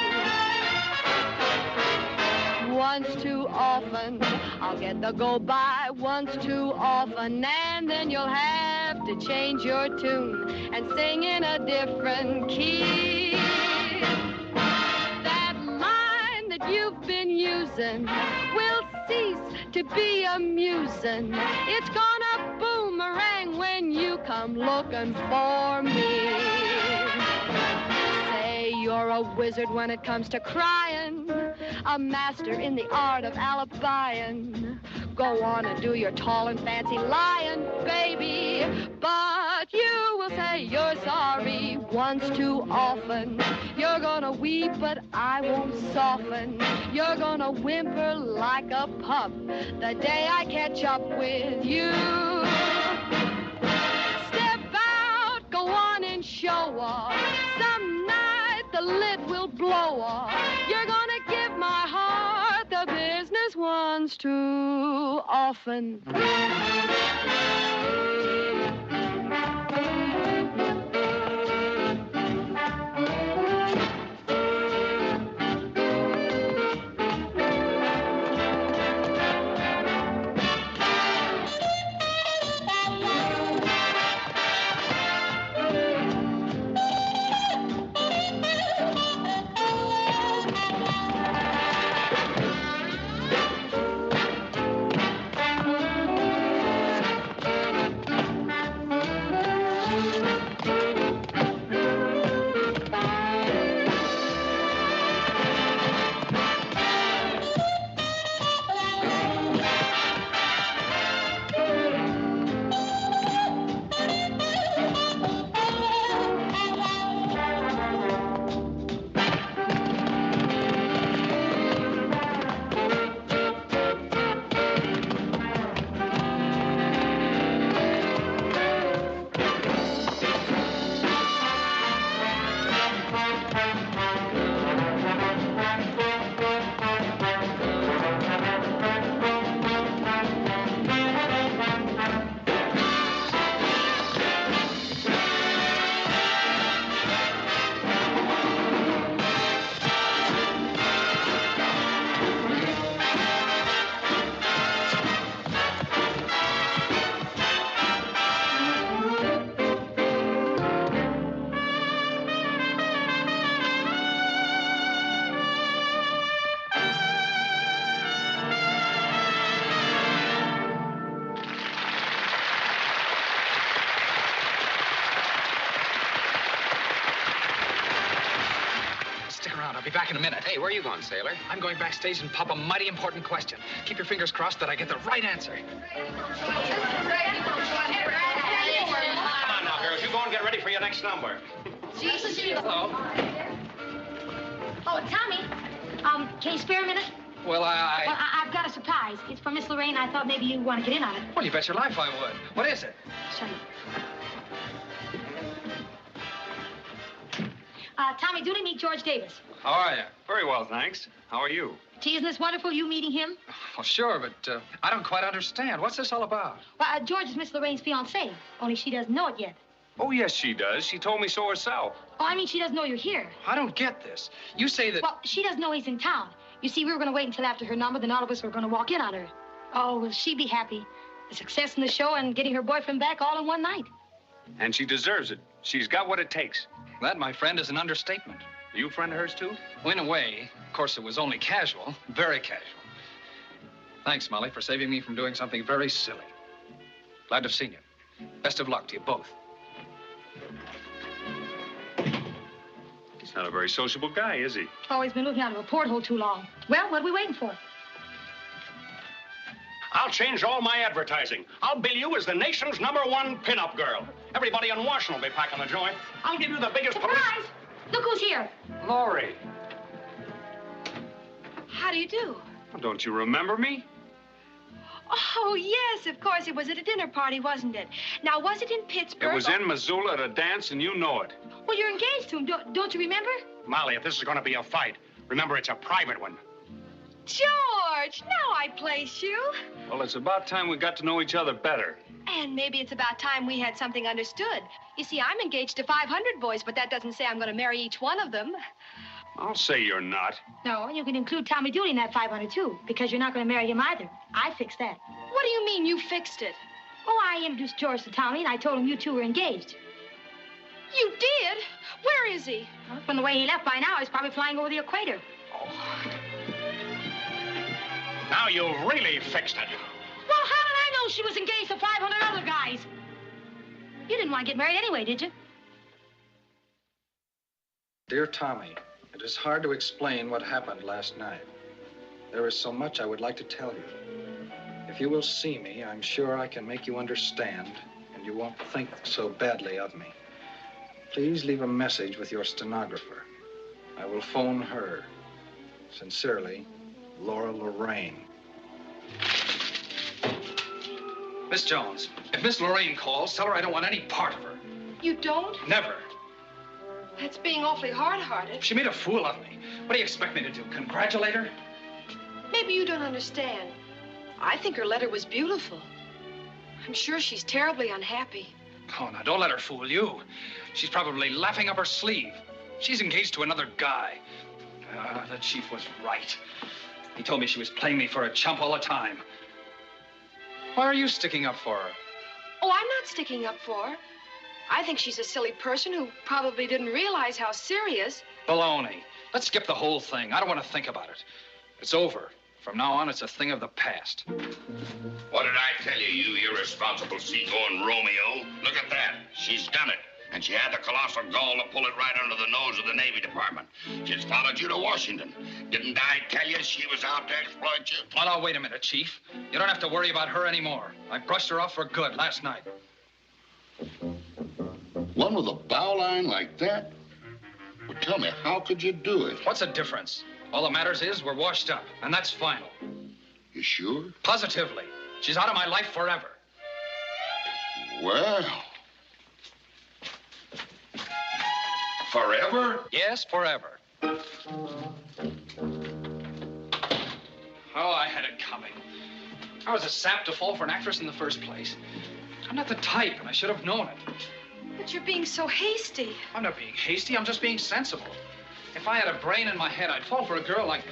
Once too often, I'll get the go-by once too often, and then you'll have to change your tune and sing in a different key. That line that you've been using will cease to be amusing. It's gonna boomerang when you come looking for me. Say you're a wizard when it comes to crying, a master in the art of alibying. Go on and do your tall and fancy lying, baby. But you will say you're sorry once too often. You're gonna weep, but I won't soften. You're gonna whimper like a pup the day I catch up with you. Step out, go on and show off. Some night the lid will blow off. You're gonna give my heart the business once too often. I'll be back in a minute. Hey, where are you going, sailor? I'm going backstage and pop a mighty important question. Keep your fingers crossed that I get the right answer. Come on now, girls. You go and get ready for your next number. Hello. Oh, Tommy, can you spare a minute? Well, Well, I've got a surprise. It's for Miss Lorraine. I thought maybe you'd want to get in on it. Well, you bet your life I would. What is it? Show you. Tommy Dooley, meet George Davis. How are you? Very well, thanks. How are you? Gee, isn't this wonderful, you meeting him? Well, sure, but I don't quite understand. What's this all about? Well, George is Miss Lorraine's fiancé, only she doesn't know it yet. Oh, yes, she does. She told me so herself. Oh, I mean, she doesn't know you're here. I don't get this. You say that... Well, she doesn't know he's in town. You see, we were going to wait until after her number, then all of us were going to walk in on her. Oh, will she be happy? The success in the show and getting her boyfriend back all in one night. And she deserves it. She's got what it takes. That, my friend, is an understatement. Are you a friend of hers, too? Well, in a way. Of course, it was only casual. Very casual. Thanks, Molly, for saving me from doing something very silly. Glad to have seen you. Best of luck to you both. He's not a very sociable guy, is he? Oh, he's been looking out of a porthole too long. Well, what are we waiting for? I'll change all my advertising. I'll bill you as the nation's #1 pinup girl. Everybody in Washington will be packing the joint. I'll give you the biggest... Surprise! Look who's here. Laurie. How do you do? Well, don't you remember me? Oh, yes, of course. It was at a dinner party, wasn't it? Now, was it in Pittsburgh? It was in Missoula at a dance, and you know it. Well, you're engaged to him. Don't you remember? Molly, if this is going to be a fight, remember it's a private one. George, now I place you. Well, it's about time we got to know each other better. And maybe it's about time we had something understood. You see, I'm engaged to 500 boys, but that doesn't say I'm going to marry each one of them. I'll say you're not. No, you can include Tommy Dooley in that 500, too, because you're not going to marry him either. I fixed that. What do you mean you fixed it? Oh, I introduced George to Tommy, and I told him you two were engaged. You did? Where is he? Well, from the way he left by now, he's probably flying over the equator. Now you've really fixed it. Well, how did I know she was engaged to 500 other guys? You didn't want to get married anyway, did you? Dear Tommy, it is hard to explain what happened last night. There is so much I would like to tell you. If you will see me, I'm sure I can make you understand, and you won't think so badly of me. Please leave a message with your stenographer. I will phone her. Sincerely, Laura Lorraine. Miss Jones, if Miss Lorraine calls, tell her I don't want any part of her. You don't? Never. That's being awfully hard-hearted. She made a fool of me. What do you expect me to do, congratulate her? Maybe you don't understand. I think her letter was beautiful. I'm sure she's terribly unhappy. Oh, now, don't let her fool you. She's probably laughing up her sleeve. She's engaged to another guy. The chief was right. He told me she was playing me for a chump all the time. Why are you sticking up for her? Oh, I'm not sticking up for her. I think she's a silly person who probably didn't realize how serious. Baloney. Let's skip the whole thing. I don't want to think about it. It's over. From now on, it's a thing of the past. What did I tell you, you irresponsible seagoing Romeo? Look at that. She's done it. And she had the colossal gall to pull it right under the nose of the Navy Department. She's followed you to Washington. Didn't I tell you she was out to exploit you? Oh, now, wait a minute, Chief. You don't have to worry about her anymore. I brushed her off for good last night. One with a bow line like that? Well, tell me, how could you do it? What's the difference? All that matters is we're washed up, and that's final. You sure? Positively. She's out of my life forever. Well... Forever? Yes, forever. Oh, I had it coming. I was a sap to fall for an actress in the first place. I'm not the type, and I should have known it. But you're being so hasty. I'm not being hasty. I'm just being sensible. If I had a brain in my head, I'd fall for a girl like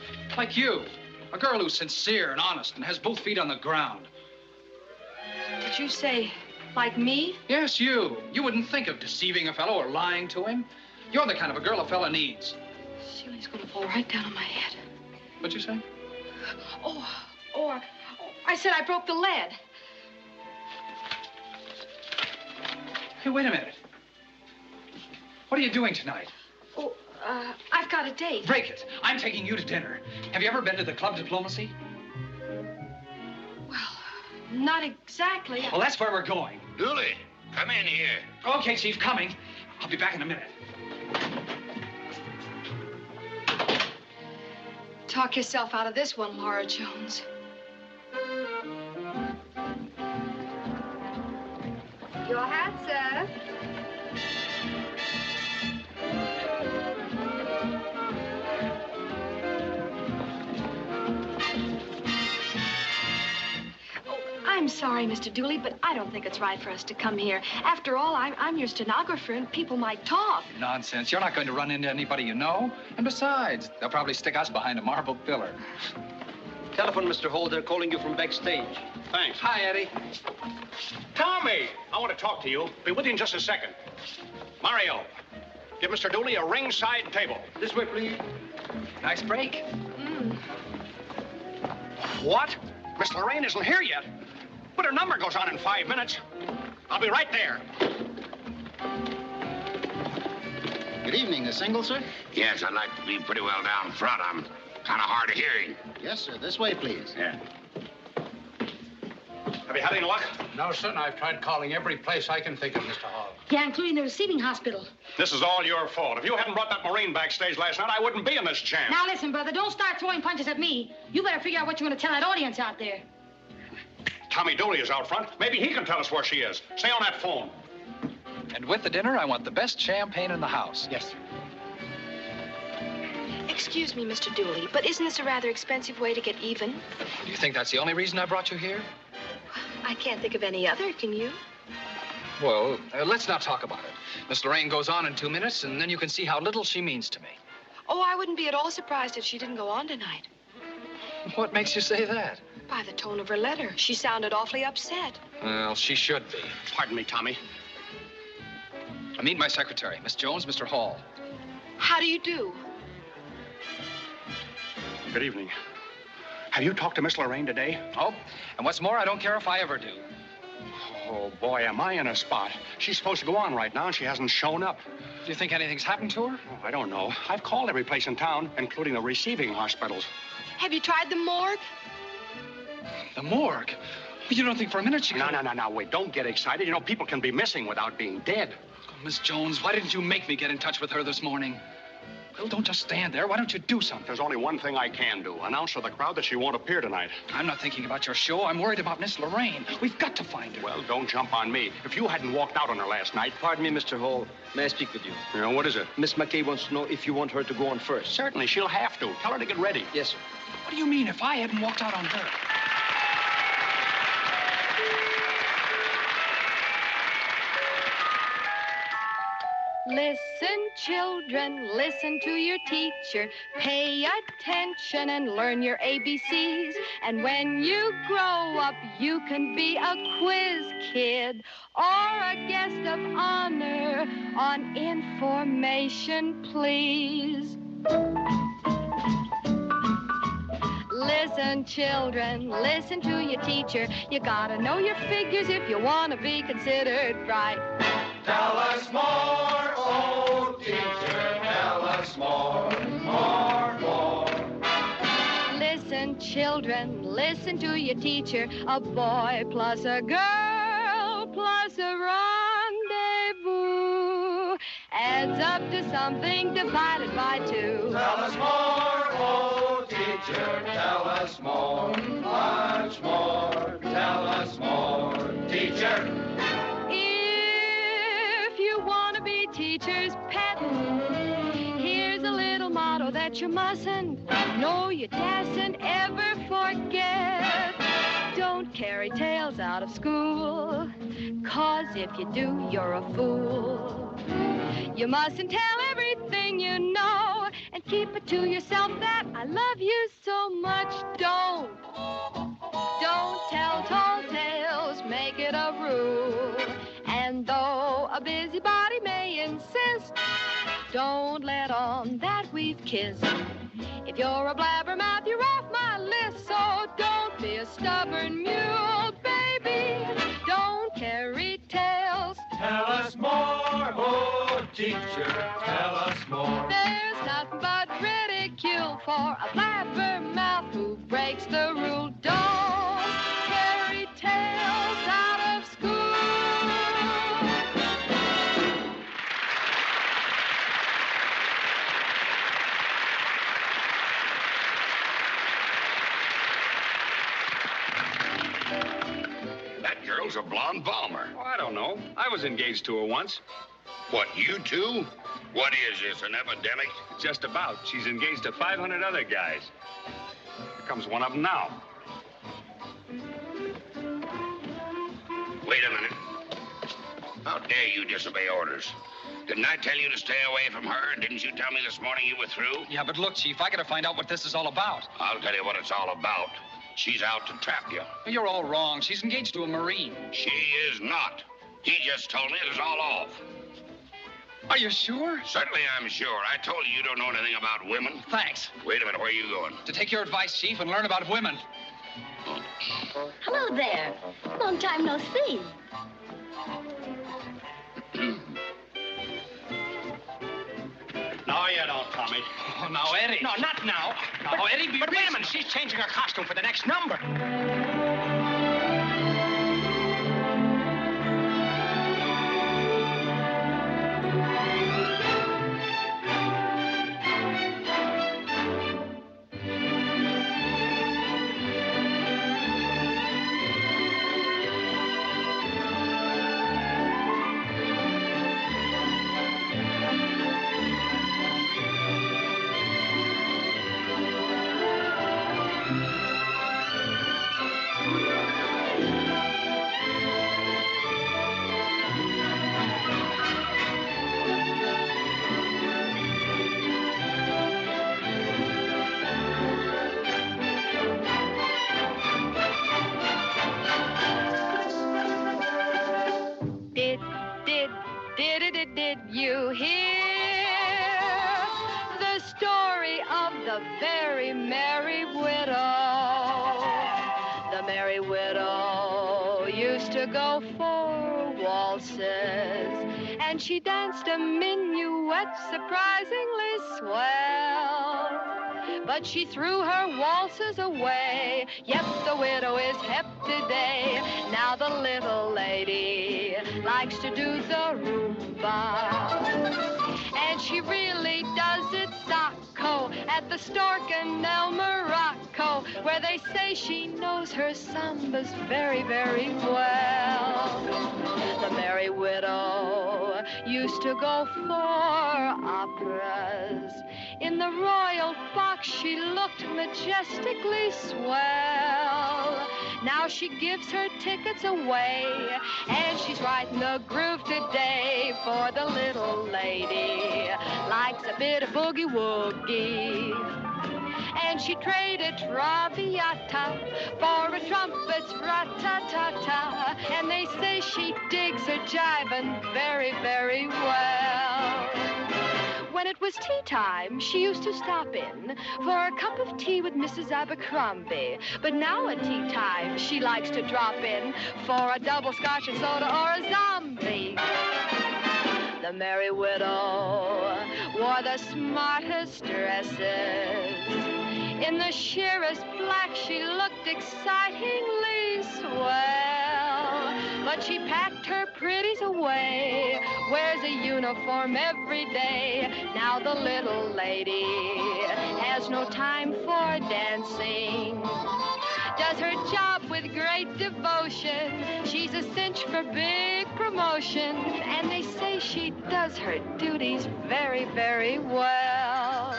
you. A girl who's sincere and honest and has both feet on the ground. Did you say, like me? Yes, you. You wouldn't think of deceiving a fellow or lying to him. You're the kind of a girl a fella needs. Ceiling's gonna fall right down on my head. What'd you say? I said I broke the lead. Hey, wait a minute. What are you doing tonight? I've got a date. Break it. I'm taking you to dinner. Have you ever been to the Club Diplomacy? Well, not exactly. Well, that's where we're going. Dooley, come in here. Okay, Chief, coming. I'll be back in a minute. Talk yourself out of this one, Laura Jones. Your hat, sir. I'm sorry, Mr. Dooley, but I don't think it's right for us to come here. After all, I'm your stenographer, and people might talk. Nonsense. You're not going to run into anybody you know. And besides, they'll probably stick us behind a marble pillar. Telephone, Mr. Holt. They're calling you from backstage. Thanks. Hi, Eddie. Tommy, I want to talk to you. Be with you in just a second. Mario, give Mr. Dooley a ringside table. This way, please. Nice break. What? Miss Lorraine isn't here yet. But her number goes on in 5 minutes. I'll be right there. Good evening. A single, sir? Yes, I'd like to be pretty well down front. I'm kind of hard of hearing. Yes, sir. This way, please. Yeah. Have you had any luck? No, sir. I've tried calling every place I can think of, Mr. Hall. Yeah, including the receiving hospital. This is all your fault. If you hadn't brought that Marine backstage last night, I wouldn't be in this jam. Now listen, brother, don't start throwing punches at me. You better figure out what you're going to tell that audience out there. Tommy Dooley is out front. Maybe he can tell us where she is. Stay on that phone. And with the dinner, I want the best champagne in the house. Yes. Excuse me, Mr. Dooley, but isn't this a rather expensive way to get even? Do you think that's the only reason I brought you here? I can't think of any other, can you? Well, let's not talk about it. Miss Lorraine goes on in 2 minutes, and then you can see how little she means to me. Oh, I wouldn't be at all surprised if she didn't go on tonight. What makes you say that? By the tone of her letter. She sounded awfully upset. Well, she should be. Pardon me, Tommy. I meet my secretary, Miss Jones, Mr. Hall. How do you do? Good evening. Have you talked to Miss Lorraine today? Oh, and what's more, I don't care if I ever do. Oh, boy, am I in a spot. She's supposed to go on right now, and she hasn't shown up. Do you think anything's happened to her? Oh, I don't know. I've called every place in town, including the receiving hospitals. Have you tried the morgue? The morgue? You don't think for a minute she could... No, wait. Don't get excited. You know, people can be missing without being dead. Oh, Miss Jones, why didn't you make me get in touch with her this morning? Well, don't just stand there. Why don't you do something? There's only one thing I can do. Announce to the crowd that she won't appear tonight. I'm not thinking about your show. I'm worried about Miss Lorraine. We've got to find her. Well, don't jump on me. If you hadn't walked out on her last night... Pardon me, Mr. Hall. May I speak with you? You know, what is it? Miss McKay wants to know if you want her to go on first. Certainly, she'll have to. Tell her to get ready. Yes, sir. What do you mean, if I hadn't walked out on her? Listen, children, listen to your teacher. Pay attention and learn your ABCs. And when you grow up, you can be a quiz kid or a guest of honor on Information Please. Listen, children, listen to your teacher. You gotta know your figures if you want to be considered bright. Tell us more, oh teacher, tell us more, more. Listen, children, listen to your teacher. A boy plus a girl plus a rendezvous adds up to something divided by 2. Tell us more, oh teacher, tell us more, much more. Tell us more, teacher. Teacher's pet. Here's a little motto that you mustn't, no, you dasn't ever forget. Don't carry tales out of school, 'cause if you do, you're a fool. You mustn't tell everything you know, and keep it to yourself that I love you so much. Don't tell tall tales, make it a rule. And though a busybody may insist, don't let on that we've kissed. If you're a blabbermouth, you're off my list, so don't be a stubborn mule, baby. Don't carry tales. Tell us more, oh teacher, tell us more. There's nothing but ridicule for a blabbermouth who breaks the rule. Don't carry tales out of school. That girl's a blonde bomber. Oh, I don't know. I was engaged to her once. What, you two? What is this, an epidemic? Just about. She's engaged to 500 other guys. Here comes one of them now. Wait a minute. How dare you disobey orders? Didn't I tell you to stay away from her? Didn't you tell me this morning you were through? Yeah, but look, Chief, I gotta find out what this is all about. I'll tell you what it's all about. She's out to trap you. You're all wrong. She's engaged to a Marine. She is not. He just told me it was all off. Are you sure? Certainly I'm sure. I told you you don't know anything about women. Thanks. Wait a minute. Where are you going? To take your advice, Chief, and learn about women. Hello there. Long time no see. No, you don't, Tommy. Oh, now, Eddie. No, not now. Now, Eddie, be But wait a minute. She's changing her costume for the next number. a very merry widow. The merry widow used to go for waltzes, and she danced a minuet surprisingly swell. But she threw her waltzes away. Yep, the widow is hep today. Now the little lady likes to do the rumba. And she really does it socko at the Stork and El Morocco, where they say she knows her sambas very, very well. The merry widow used to go for operas. In the royal box she looked majestically swell. Now she gives her tickets away, and she's right in the groove today, for the little lady likes a bit of boogie-woogie. And she traded Traviata for a trumpet's rat-ta-ta-ta, and they say she digs her jiving very, very well. When it was tea time, she used to stop in for a cup of tea with Mrs. Abercrombie. But now at tea time, she likes to drop in for a double scotch and soda or a zombie. The merry widow wore the smartest dresses. In the sheerest black, she looked excitingly swell. But she packed her pretties away, wears a uniform every day. Now the little lady has no time for dancing. Does her job with great devotion. She's a cinch for big promotion, and they say she does her duties very, very well.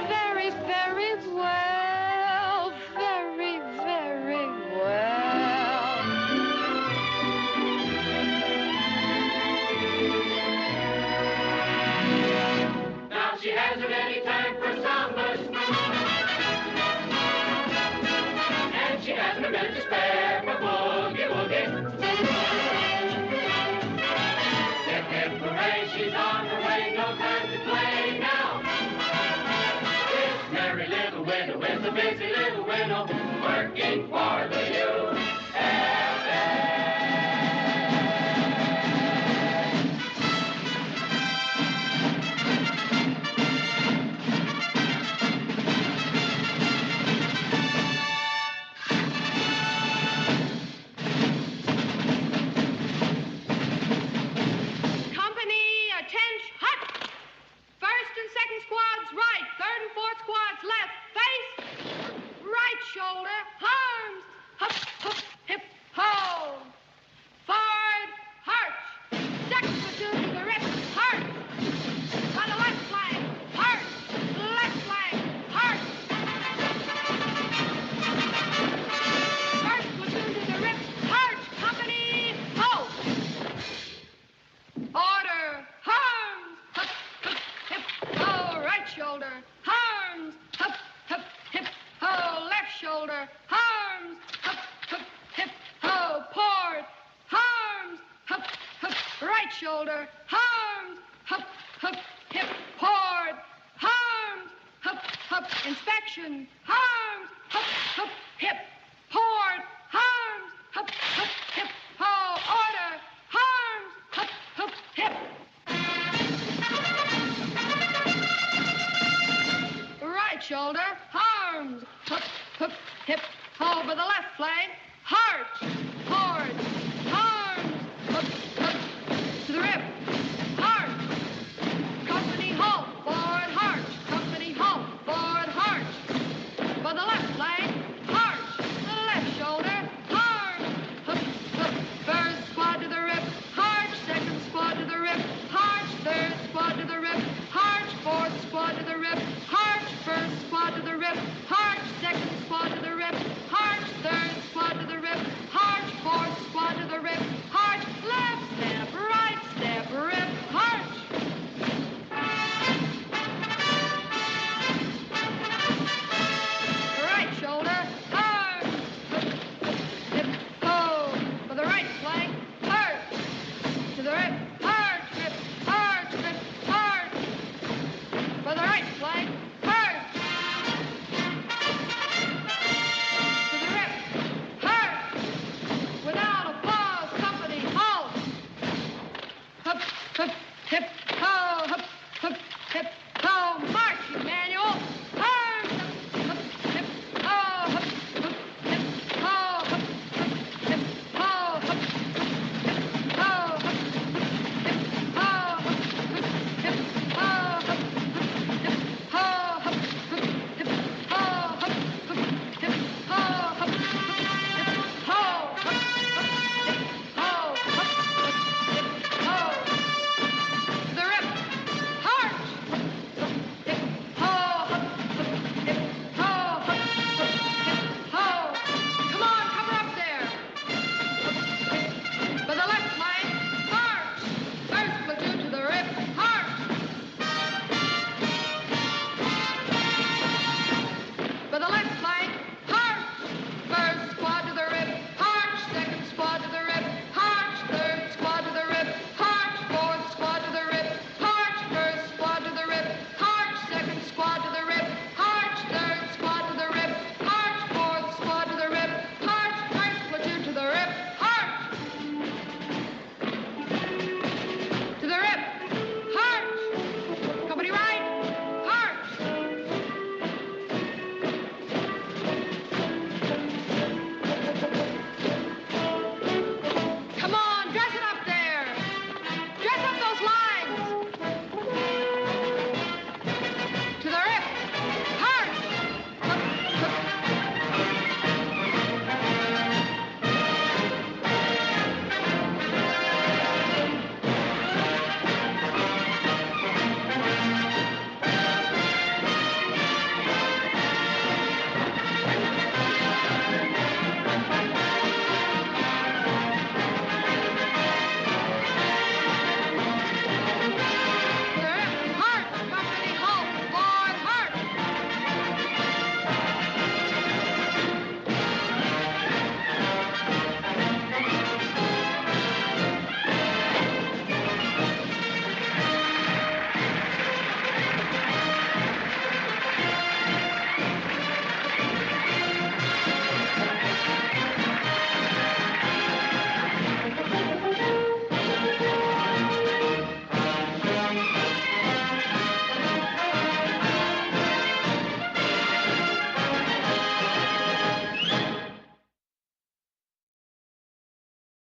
Very, very well. Very, very well. Now she hasn't any time for sambas, and she hasn't a minute to spare for boogie-woogie. Hip, hip, hooray, she's on her way, no time to play now. This merry little widow is a busy little widow, working for the U.S.A. Squads right, third and fourth squads left, face, right shoulder, arms, hup, hup, hip, ho. Forward, arch, second platoon to the wrist, arch. On the left flank, arch, left flank, arch. First platoon to the wrist, arch, company, ho. Order, arms, hup, hup, hip, ho, right shoulder, arms, hup, hup, hip, ho, left shoulder, arms, hup, hup, hip, ho, port, arms, hup, hup, right shoulder, arms, hup, hup, hip, port, arms, hup, hup, inspection, arms, hup, hup, hip, port, arms, hup, hup, hip, ho, order, arms, hup, hup, hip. Right shoulder, arms, hup,